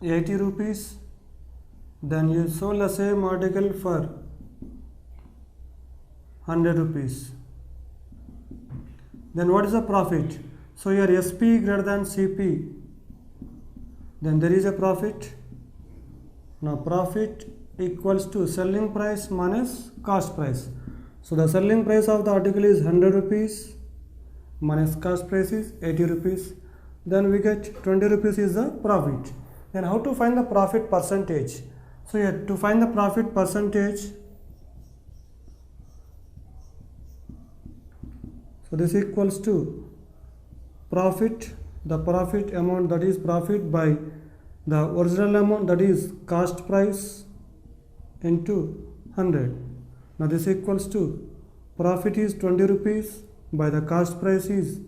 80 rupees, then you sold the same article for 100 rupees. Then what is the profit? So your SP greater than CP, then there is a profit. Now profit equals to selling price minus cost price. So the selling price of the article is 100 rupees minus cost price is 80 rupees. Then we get 20 rupees is the profit. Then how to find the profit percentage? So here to find the profit percentage, so this equals to profit, the profit amount, that is profit by the original amount, that is cost price, into 100. Now this equals to profit is 20 rupees by the cost price is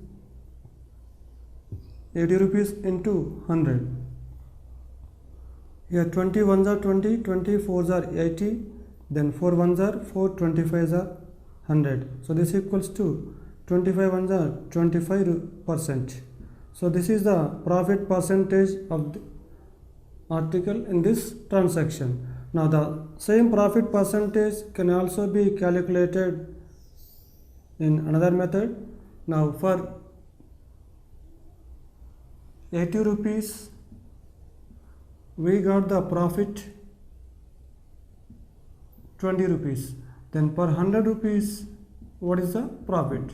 80 rupees into 100. Here 20 ones are 20, 20 fours are 80, then 4 ones are 4, 25s are 100. So this equals to 25 ones are 25%. So this is the profit percentage of the article in this transaction. Now the same profit percentage can also be calculated in another method. Now for 80 rupees we got the profit 20 rupees. Then per 100 rupees what is the profit?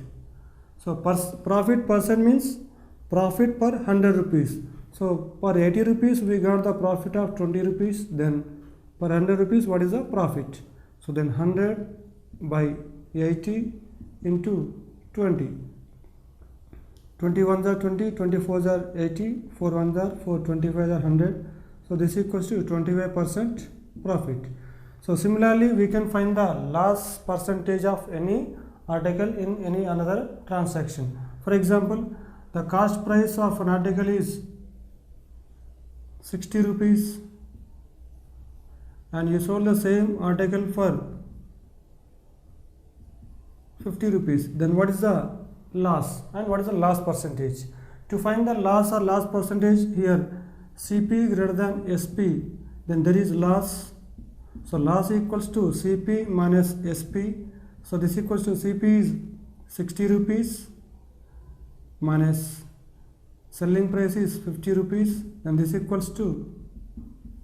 So profit percent means profit per 100 rupees. So per 80 rupees we got the profit of 20 rupees. Then per 100 rupees what is the profit? So then 100 by 80 into 20. 20 ones are 20, 24s are 80, 4 ones are 4, 25 are 100. So this equals to 25% profit. So similarly we can find the loss percentage of any article in any another transaction. For example, the cost price of an article is 60 rupees and you sold the same article for 50 rupees. Then what is the loss and what is the loss percentage? To find the loss or loss percentage here, CP greater than SP, then there is loss. So loss equals to CP minus SP. So this equals to CP is 60 rupees minus selling price is 50 rupees, and this equals to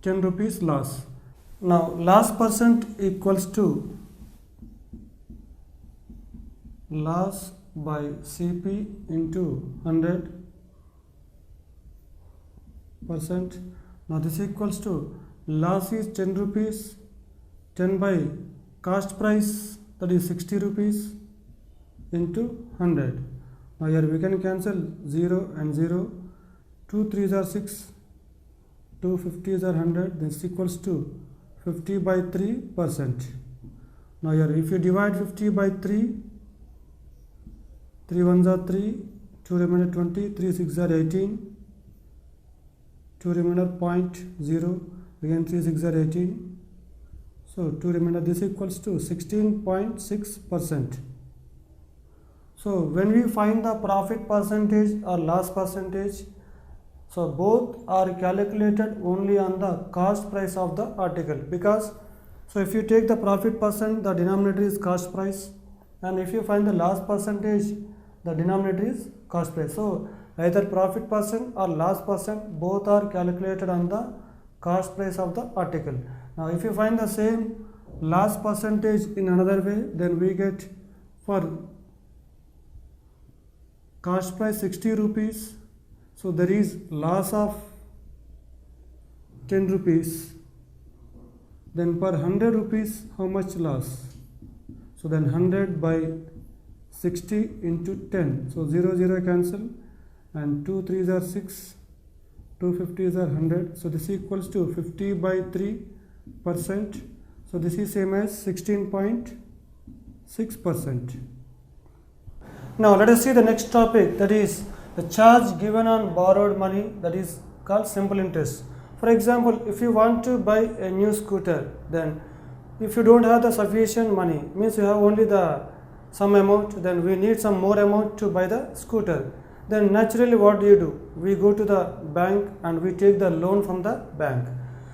10 rupees loss. Now loss percent equals to loss by CP into 100%. Now this equals to loss is 10 rupees, 10 by cost price, that is 60 rupees, into 100. Now here we can cancel 0 and 0, 2 3s are 6, 2 50s are 100, this equals to 50 by 3%. Now here if you divide 50 by 3, 3 1s are 3, 2 remainder 20, 3 6 are 18, 2 remainder 0.0, again 3 6 are 18, so 2 remainder, this equals to 16.6%. So when we find the profit percentage or loss percentage, so both are calculated only on the cost price of the article, because so if you take the profit percent, the denominator is cost price, and if you find the loss percentage, the denominator is cost price. So either profit percent or loss percent, both are calculated on the cost price of the article. Now if you find the same loss percentage in another way, then we get for cost price 60 rupees, so there is loss of 10 rupees, then per 100 rupees how much loss? So then 100 by 60 into 10, so 0 0 cancel, and 2 3s are 6, 2 50s are 100, so this equals to 50 by 3%, so this is same as 16.6%. Now let us see the next topic, that is the charge given on borrowed money, that is called simple interest. For example, if you want to buy a new scooter, then if you don't have the sufficient money, means you have only the some amount, then we need some more amount to buy the scooter. Then naturally what do? We go to the bank and we take the loan from the bank.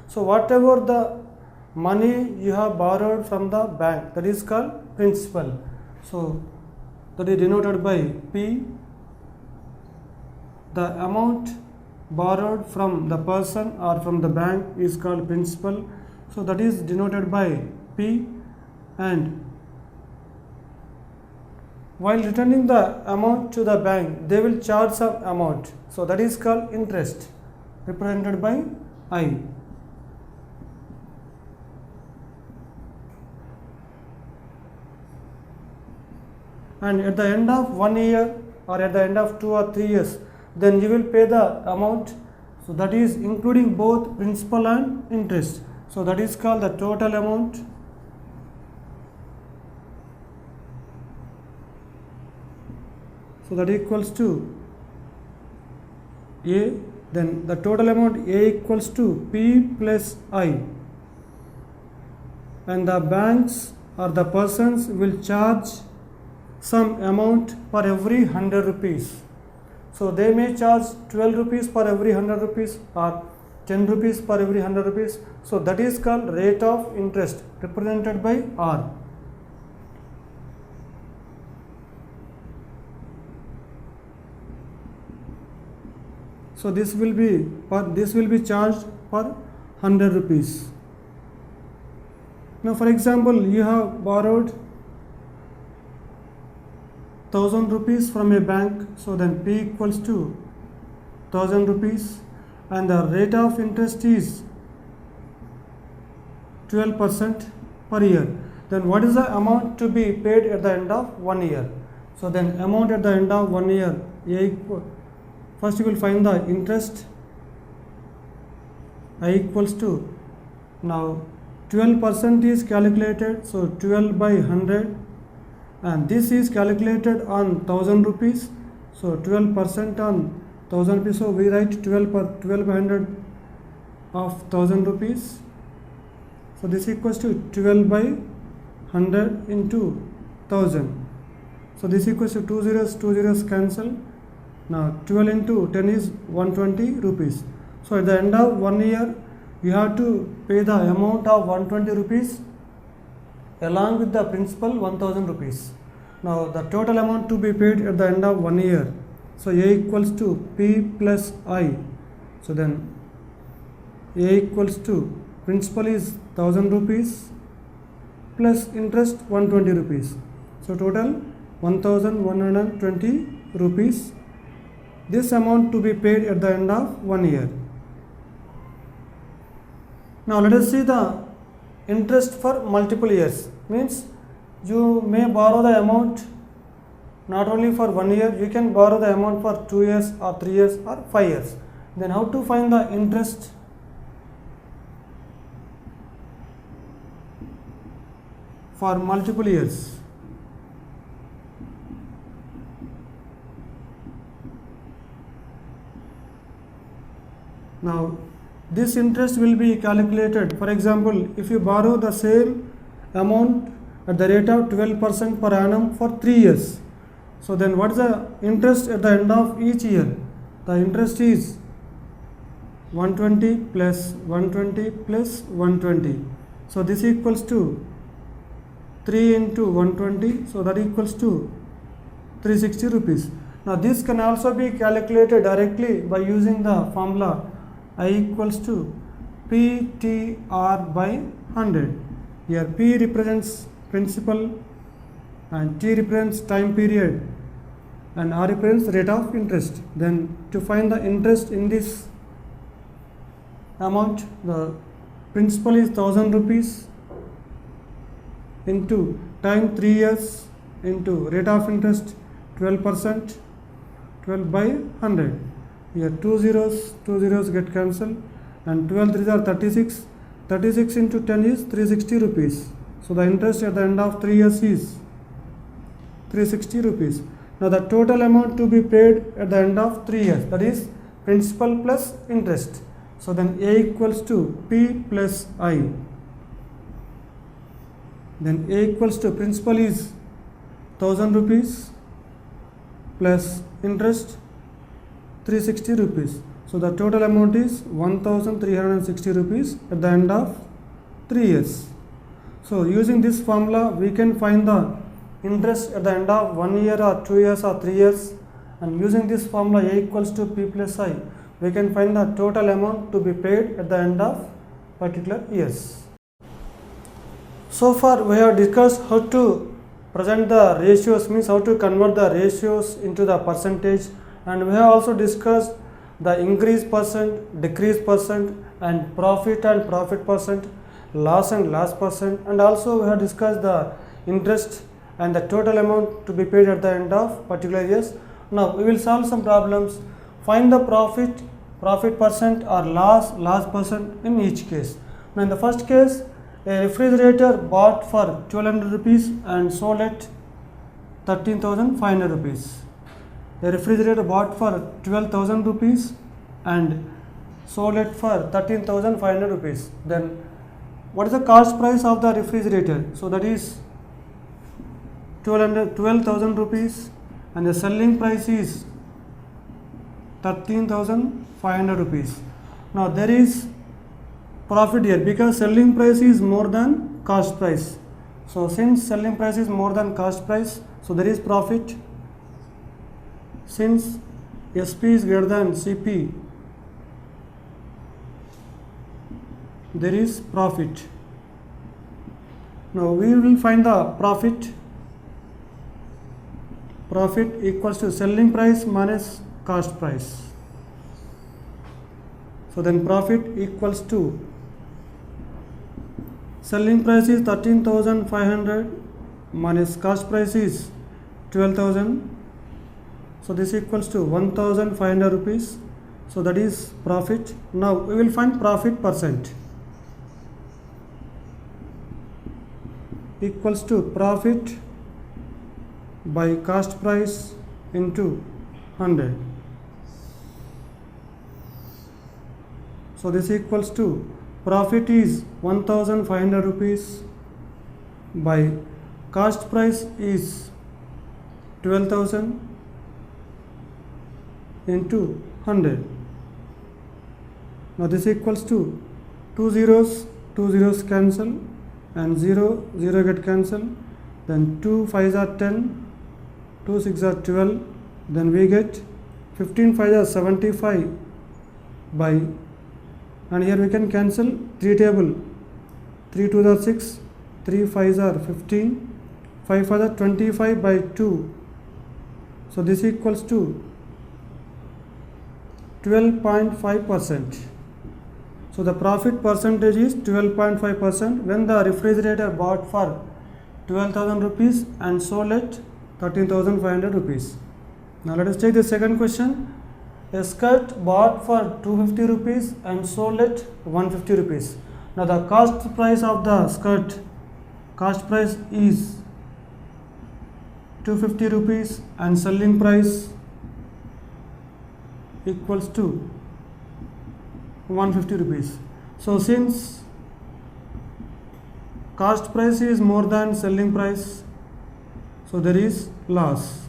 So whatever the money you have borrowed from the bank, that is called principal. So that is denoted by P. The amount borrowed from the person or from the bank is called principal. So that is denoted by P, and while returning the amount to the bank, they will charge some amount. So that is called interest, represented by I. And at the end of 1 year or at the end of 2 or 3 years, then you will pay the amount. So that is including both principal and interest. So that is called the total amount. So that equals to A, then the total amount A equals to P plus I, and the banks or the persons will charge some amount for every 100 rupees. So they may charge 12 rupees per every 100 rupees or 10 rupees per every 100 rupees. So that is called rate of interest, represented by R. So this will be charged per 100 rupees. Now for example, you have borrowed 1000 rupees from a bank, so then P equals to 1000 rupees, and the rate of interest is 12% per year. Then what is the amount to be paid at the end of 1 year? So then amount at the end of 1 year, first you will find the interest, I equals to, now 12% is calculated, so 12 by 100, and this is calculated on 1000 rupees, so 12% on 1000 rupees, so we write 12 by 100 of 1000 rupees, so this equals to 12 by 100 into 1000, so this equals to 2 zeros cancel, Now 12 into 10 is 120 rupees. So at the end of 1 year, you have to pay the amount of 120 rupees along with the principal 1000 rupees. Now the total amount to be paid at the end of 1 year. So A equals to P plus I. So then A equals to principal is 1000 rupees plus interest 120 rupees. So total 1120 rupees. This amount to be paid at the end of 1 year. Now let us see the interest for multiple years. Means you may borrow the amount not only for 1 year, you can borrow the amount for 2 years or 3 years or 5 years. Then how to find the interest? For multiple years. Now this interest will be calculated. For example, if you borrow the same amount at the rate of 12% per annum for 3 years, so then what is the interest at the end of each year? The interest is 120 plus 120 plus 120. So this equals to 3 into 120, so that equals to 360 rupees. Now this can also be calculated directly by using the formula I equals to PTR by 100. Here P represents principal and T represents time period and R represents rate of interest. Then to find the interest in this amount, the principal is 1000 rupees into time 3 years into rate of interest 12%, 12 by 100. Here two zeros get cancelled and 12 3s are 36. 36 into 10 is 360 rupees. So the interest at the end of 3 years is 360 rupees. Now the total amount to be paid at the end of 3 years, that is principal plus interest. So then A equals to P plus I. Then A equals to principal is 1000 rupees plus interest 360 rupees. So the total amount is 1360 rupees at the end of 3 years. So using this formula we can find the interest at the end of 1 year or 2 years or 3 years, and using this formula A equals to P plus I, we can find the total amount to be paid at the end of particular years. So far we have discussed how to present the ratios, means how to convert the ratios into the percentage, and we have also discussed the increase percent, decrease percent, and profit percent, loss and loss percent, and also we have discussed the interest and the total amount to be paid at the end of particular years. Now we will solve some problems. Find the profit percent or loss percent in each case. Now in the first case, a refrigerator bought for 1200 rupees and sold at 13,500 rupees. A refrigerator bought for 12,000 rupees and sold it for 13,500 rupees. Then what is the cost price of the refrigerator? So that is 12,000 rupees and the selling price is 13,500 rupees. Now there is profit here because selling price is more than cost price. So since selling price is more than cost price, so there is profit. Since SP is greater than CP, there is profit. Now we will find the profit. Profit equals to selling price minus cost price. So then profit equals to selling price is 13,500 minus cost price is 12,000. So this equals to 1,500 rupees. So that is profit. Now we will find profit percent. Equals to profit by cost price into 100. So this equals to profit is 1,500 rupees by cost price is 12,000 into 100. Now this equals to 2 zeros cancel, and 0 get cancelled, then 2 5s are 10, 2 6s are 12, then we get 15 5s are 75 by, and here we can cancel 3 table, 3 2s are 6, 3 5s are 15, 5 5s are 25 by 2. So this equals to 12.5%. So the profit percentage is 12.5% when the refrigerator bought for 12,000 rupees and sold at 13,500 rupees. Now let us take the second question. A skirt bought for 250 rupees and sold at 150 rupees. Now the cost price of the skirt, cost price is 250 rupees and selling price equals to 150 rupees. So since cost price is more than selling price, so there is loss.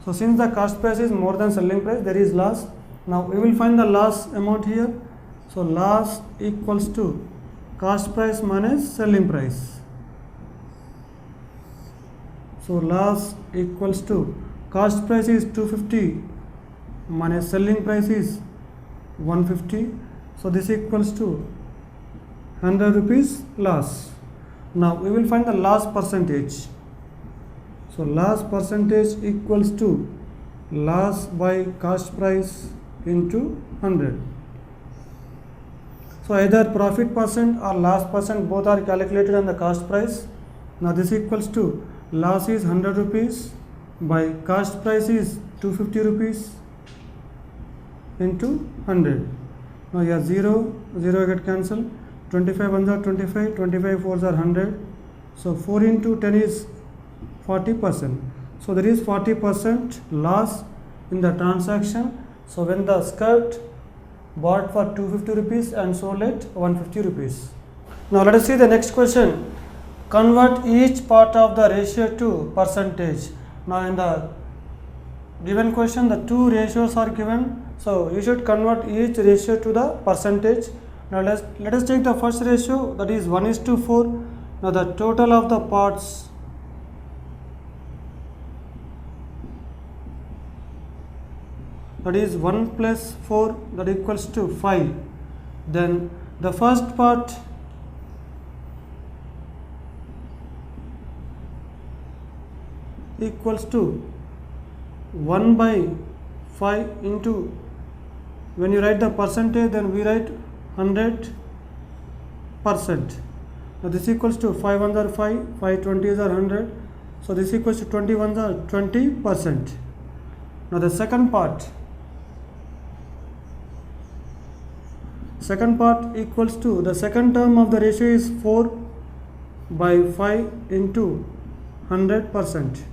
So since the cost price is more than selling price, there is loss. Now we will find the loss amount here. So loss equals to cost price minus selling price. So loss equals to cost price is 250 minus selling price is 150. So this equals to 100 rupees loss. Now we will find the loss percentage. So loss percentage equals to loss by cost price into 100. So either profit percent or loss percent, both are calculated on the cost price. Now this equals to loss is 100 rupees by cost price is 250 rupees into 100. Now here 0 get cancelled, 25 ones are 25, 25 fours are 100. So 4 into 10 is 40%. So there is 40% loss in the transaction. So when the skirt bought for 250 rupees and sold at 150 rupees. Now let us see the next question. Convert each part of the ratio to percentage. Now in the given question, the two ratios are given. So you should convert each ratio to the percentage. Now let us take the first ratio, that is 1:4. Now the total of the parts that is 1 plus 4, that equals to 5. Then the first part equals to 1 by 5 into, when you write the percentage, then we write 100%. Now this equals to 5 ones are 5, 5 20s are 100. So this equals to 20 ones are 20%. Now the second part equals to, the second term of the ratio is 4 by 5 into 100%.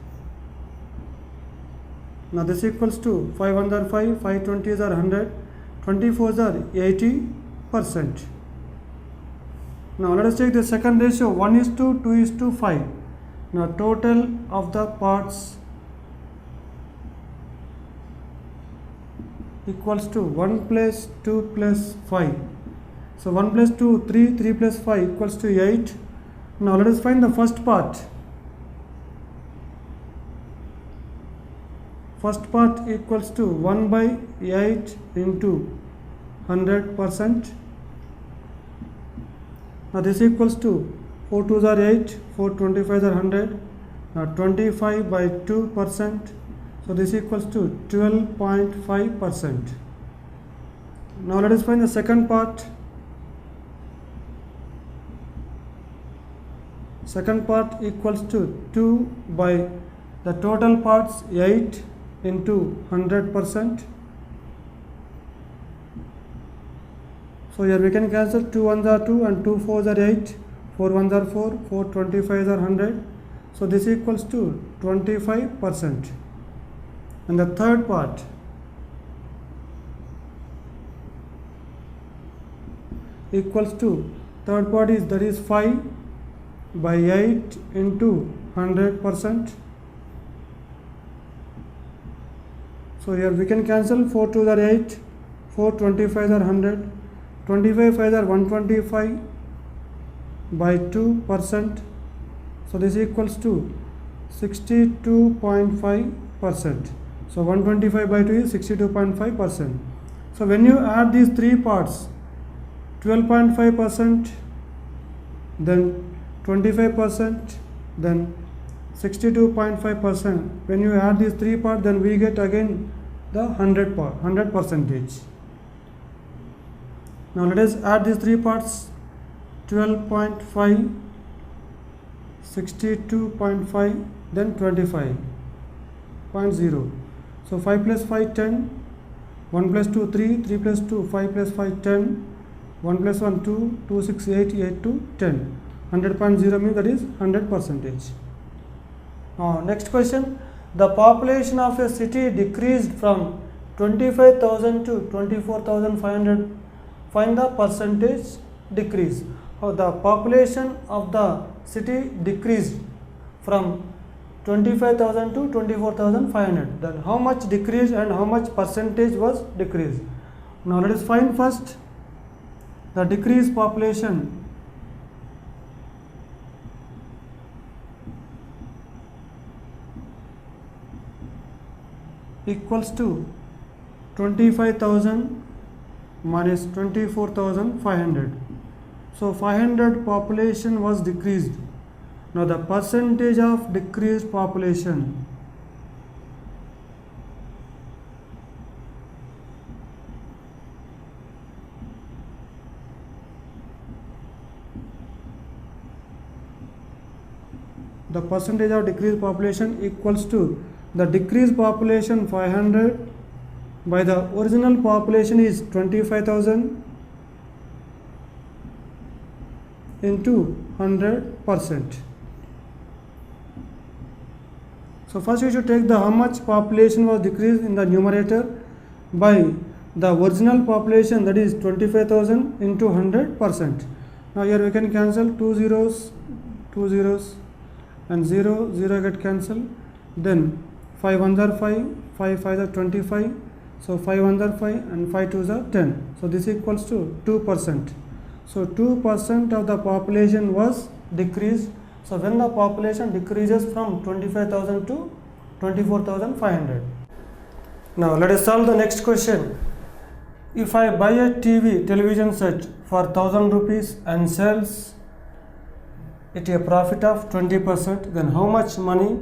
Now this equals to 5 ones are 5, 5 20s are 100, 24s are 80%. Now let us take the second ratio, 1:2:5. Now total of the parts equals to 1 plus 2 plus 5. So 1 plus 2, 3, 3 plus 5 equals to 8. Now let us find the first part. First part equals to 1 by 8 into 100%. Now this equals to 4 2s are 8, 4 25s are 100. Now 25 by 2%. So this equals to 12.5%. Now let us find the second part. Second part equals to 2 by the total parts 8 into 100%. So here we can cancel 2 ones are 2 and 2 fours are 8, 4 ones are 4, 4 25s are 100. So this equals to 25%. And the third part equals to, third part is, that is 5 by 8 into 100%. So here we can cancel 4 2s are 8, 4 25s are 100, 25 5s are 125 by 2%. So this equals to 62.5%. So 125 by 2 is 62.5%. So when you add these three parts, 12.5%, then 25%, then 62.5%. When you add these three parts, then we get again the 100 percentage. Now let us add these three parts: 12.5, 62.5, then 25.0. So 5 plus 5 10, 1 plus 2 3, 3 plus 2 5 plus 5 10, 1 plus 1 2, 2 6 8, 8 2 10. 100.0 means that is 100 percentage. Next question: the population of a city decreased from 25,000 to 24,500. Find the percentage decrease. The population of the city decreased from 25,000 to 24,500. Then how much decreased and how much percentage was decreased? Now let us find first the decreased population. Equals to 25,000 minus 24,500. So 500 population was decreased. Now the percentage of decreased population. The percentage of decreased population equals to the decreased population 500 by the original population is 25,000 into 100%. So first we should take the how much population was decreased in the numerator by the original population, that is 25,000 into 100%. Now here we can cancel 2 zeros and 0 get cancelled. Then 5 1s are 5, 5 5s are 25. So 5 1s are 5 and 5 2s are 10. So this equals to 2%. So 2% of the population was decreased. So when the population decreases from 25,000 to 24,500. Now let us solve the next question. If I buy a television set for 1,000 rupees and sells it a profit of 20%, then how much money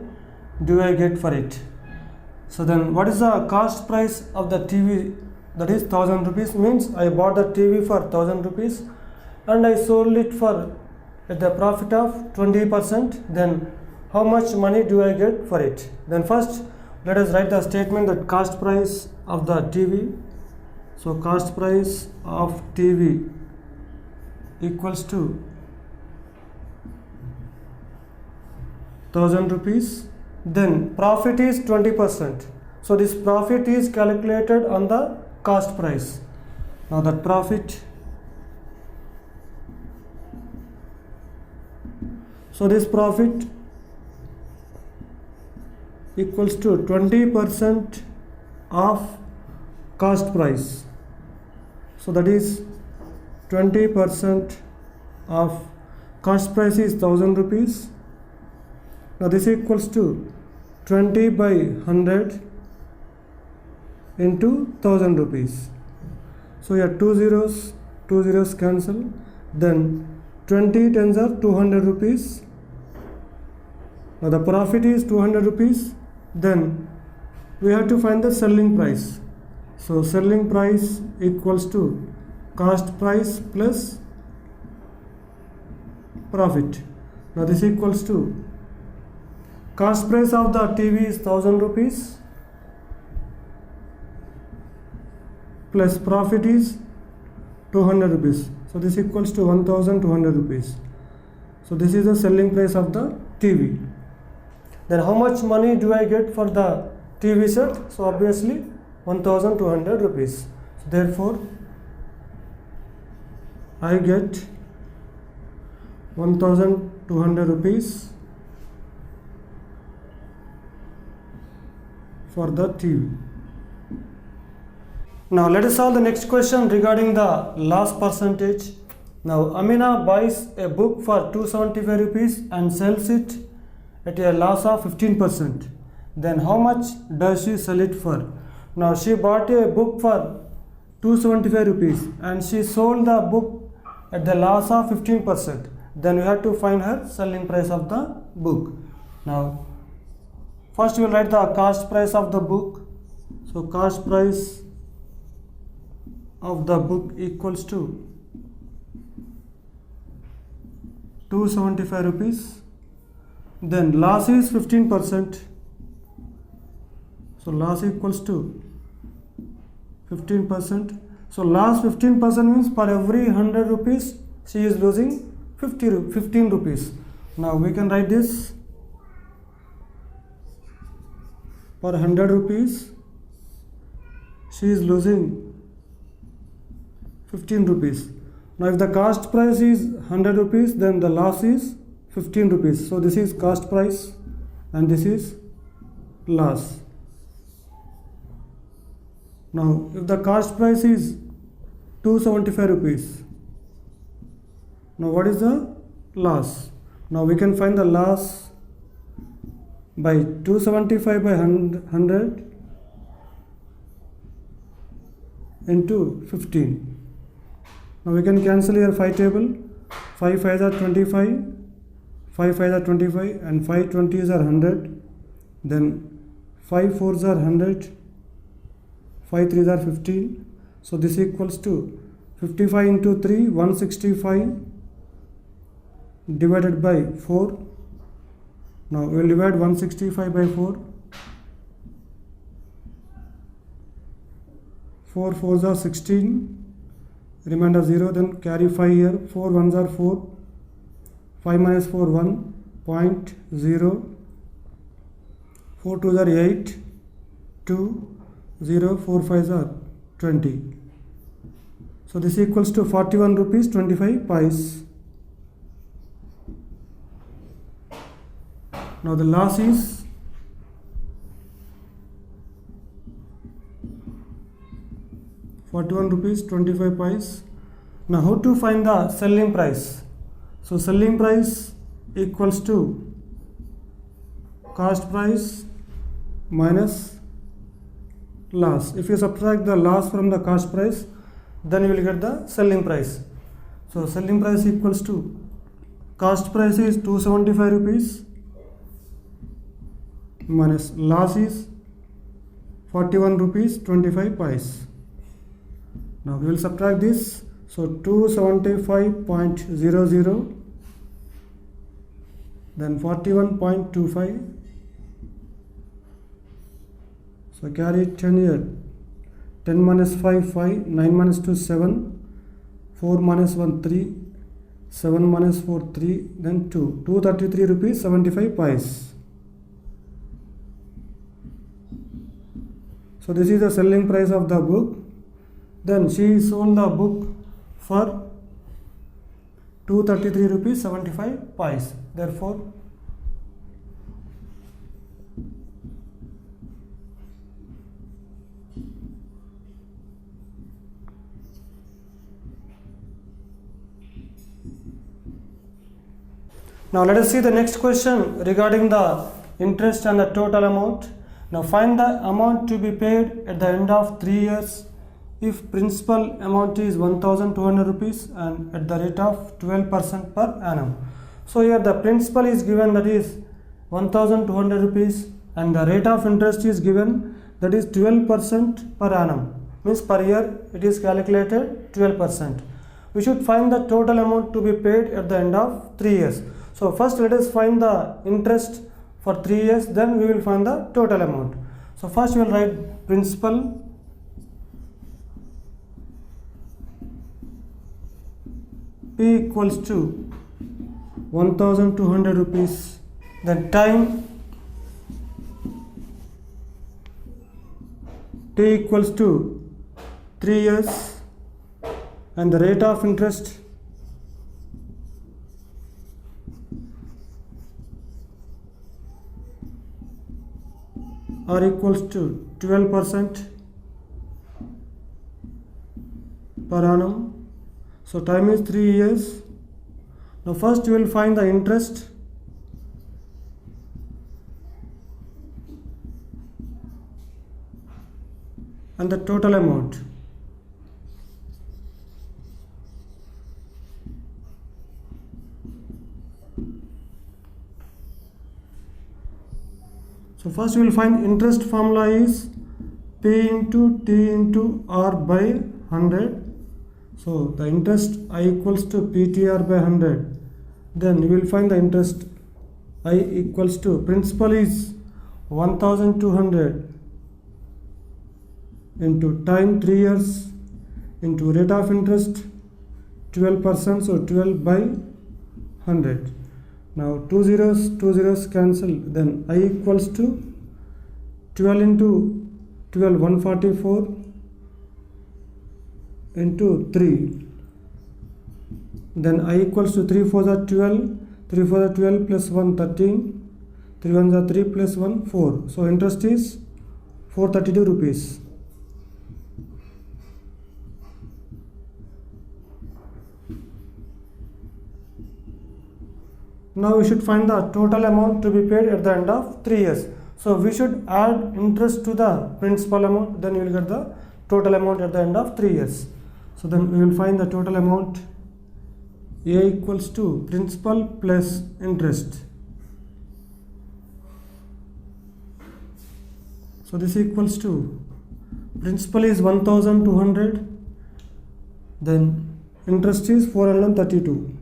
do I get for it? So then what is the cost price of the TV? That is 1,000 rupees, means I bought the TV for 1,000 rupees and I sold it for at the profit of 20%. Then how much money do I get for it? Then first let us write the statement that cost price of the TV. So cost price of TV equals to 1,000 rupees. Then profit is 20%. So this profit is calculated on the cost price. Now that profit, so this profit equals to 20% of cost price. So that is 20% of cost price is 1,000 rupees. Now this equals to 20 by 100 into 1,000 rupees. So here 2 zeros cancel. Then 20 tens are 200 rupees. Now the profit is 200 rupees. Then we have to find the selling price. So selling price equals to cost price plus profit. Now this equals to cost price of the TV is 1,000 rupees plus profit is 200 rupees. So this equals to 1,200 rupees. So this is the selling price of the TV. Then how much money do I get for the TV set? So obviously 1,200 rupees. So therefore I get 1,200 rupees for the TV. Now let us solve the next question regarding the loss percentage. Now Amina buys a book for 275 rupees and sells it at a loss of 15%. Then how much does she sell it for? Now she bought a book for 275 rupees and she sold the book at the loss of 15%. Then we have to find her selling price of the book. Now first we will write the cost price of the book. So cost price of the book equals to 275 rupees. Then loss is 15%. So loss equals to 15%. So loss 15% means for every 100 rupees she is losing 15 rupees. Now we can write this: for 100 rupees she is losing 15 rupees. Now if the cost price is 100 rupees, then the loss is 15 rupees. So this is cost price and this is loss. Now if the cost price is 275 rupees, now what is the loss? Now we can find the loss by 275 by 100 into 15. Now we can cancel here 5 table. 5 5s are 25, 5 5s are 25 and 5 20s are 100. Then 5 4s are 100, 5 3s are 15. So this equals to 55 into 3, 165 divided by 4. Now we will divide 165 by 4. 4 4s are 16. Remainder 0, then carry 5 here. 4 1s are 4. 5 minus 4 1, 0.0. 4 2s are 8, 2, 0, 4 5s are 20. So this equals to 41 rupees 25 pice. Now the loss is 41 rupees 25 pice. Now how to find the selling price? So selling price equals to cost price minus loss. If you subtract the loss from the cost price, then you will get the selling price. So selling price equals to cost price is 275 rupees minus loss is 41 rupees 25 pice. Now we will subtract this. So 275.00, then 41.25. So carry 10 here. 10 minus 5 5, 9 minus 2 7, 4 minus 1 3, 7 minus 4 3, then 2. 233 rupees 75 pice. So this is the selling price of the book. Then she sold the book for 233 rupees 75 pice. Therefore now let us see the next question regarding the interest and the total amount. Now find the amount to be paid at the end of 3 years if principal amount is 1200 rupees and at the rate of 12% per annum. So here the principal is given, that is 1200 rupees, and the rate of interest is given, that is 12% per annum, means per year it is calculated 12%. We should find the total amount to be paid at the end of 3 years. So first let us find the interest for 3 years, then we will find the total amount. So first we will write principal P equals to 1200 rupees, then time T equals to 3 years, and the rate of interest R equals to 12%. per annum. So time is 3 years. Now first you will find the interest. And the total amount. So first you will find interest formula is P into T into R by 100. So the interest I equals to PTR by 100. Then you will find the interest I equals to principal is 1200 into time 3 years into rate of interest 12%, so 12 by 100. Now two zeros cancel, then I equals to 12 into 12 144 into 3, then I equals to 3 4 are 12, 3 4 are 12 plus 1 13, 3 1 are 3 plus 1 4. So interest is 432 rupees. Now we should find the total amount to be paid at the end of 3 years. So we should add interest to the principal amount, then you will get the total amount at the end of 3 years. So then we will find the total amount A equals to principal plus interest. So this equals to principal is 1200, then interest is 432.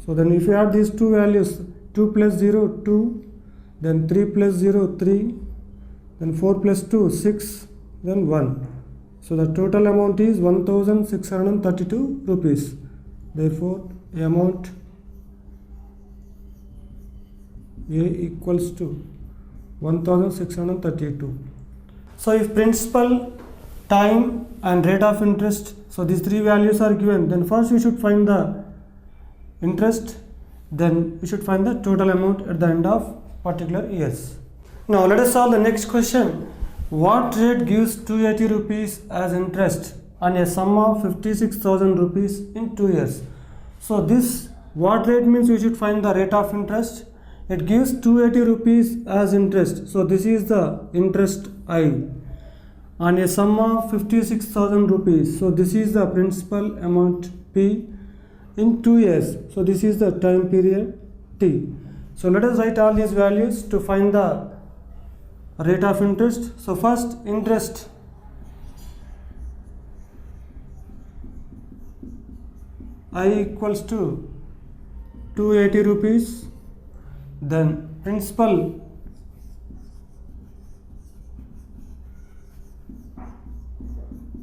So then if you add these two values, 2 plus 0 2, then 3 plus 0 3, then 4 plus 2 6, then 1. So the total amount is 1632 rupees. Therefore the amount A equals to 1632. So if principal, time and rate of interest, so these three values are given, then first we should find the interest, then we should find the total amount at the end of particular years. Now let us solve the next question. What rate gives 280 rupees as interest on a sum of 56,000 rupees in 2 years? So this what rate means we should find the rate of interest. It gives 280 rupees as interest. So this is the interest I on a sum of 56,000 rupees. So this is the principal amount P in 2 years. So this is the time period T. So let us write all these values to find the rate of interest. So first interest I equals to 280 rupees, then principal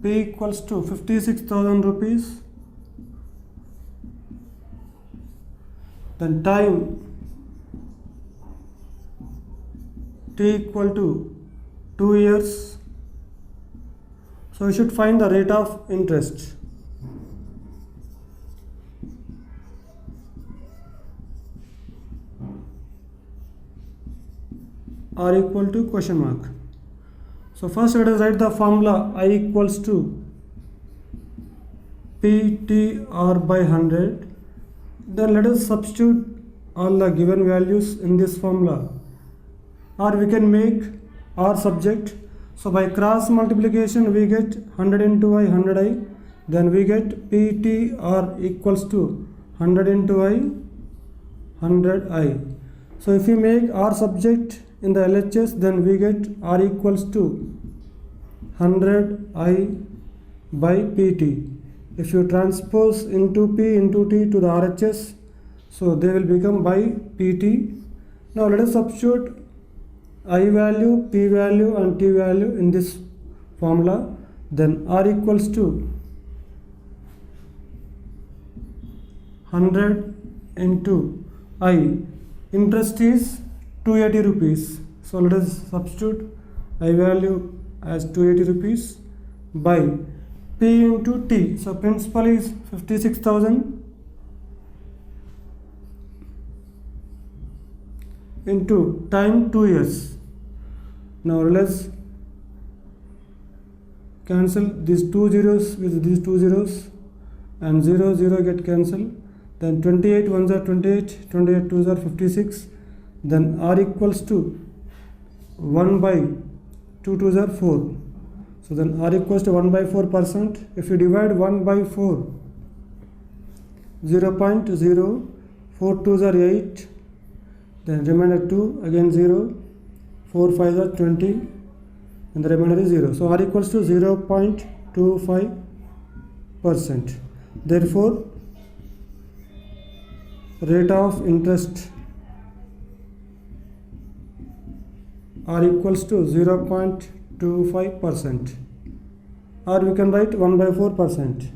P equals to 56,000 rupees, then time T equal to 2 years. So we should find the rate of interest. R equal to question mark. So first let us write the formula I equals to PTR by 100. Then let us substitute all the given values in this formula, or we can make R subject. So by cross multiplication we get 100 into I 100I, then we get PTR equals to 100 into I 100I. So if we make R subject in the LHS, then we get R equals to 100I by PT. If you transpose into P into T to the RHS, so they will become by PT. Now let us substitute I value, P value and T value in this formula. Then R equals to 100 into I. Interest is 280 rupees. So let us substitute I value as 280 rupees by P into T. So principal is 56,000 into time 2 years. Now let's cancel these two zeros with these two zeros, and 0 0 get cancelled. Then 28 ones are 28, 28 twos are 56. Then r equals to 1 by 2 twos are 4. So then r equals to 1 by 4%. If you divide 1 by 4, 0.0, 4 twos are 8, then remainder 2, again 0, 4 5s are 20, and the remainder is 0. So r equals to 0.25%. Therefore, rate of interest r equals to 0.25%, or we can write 1 by 4%.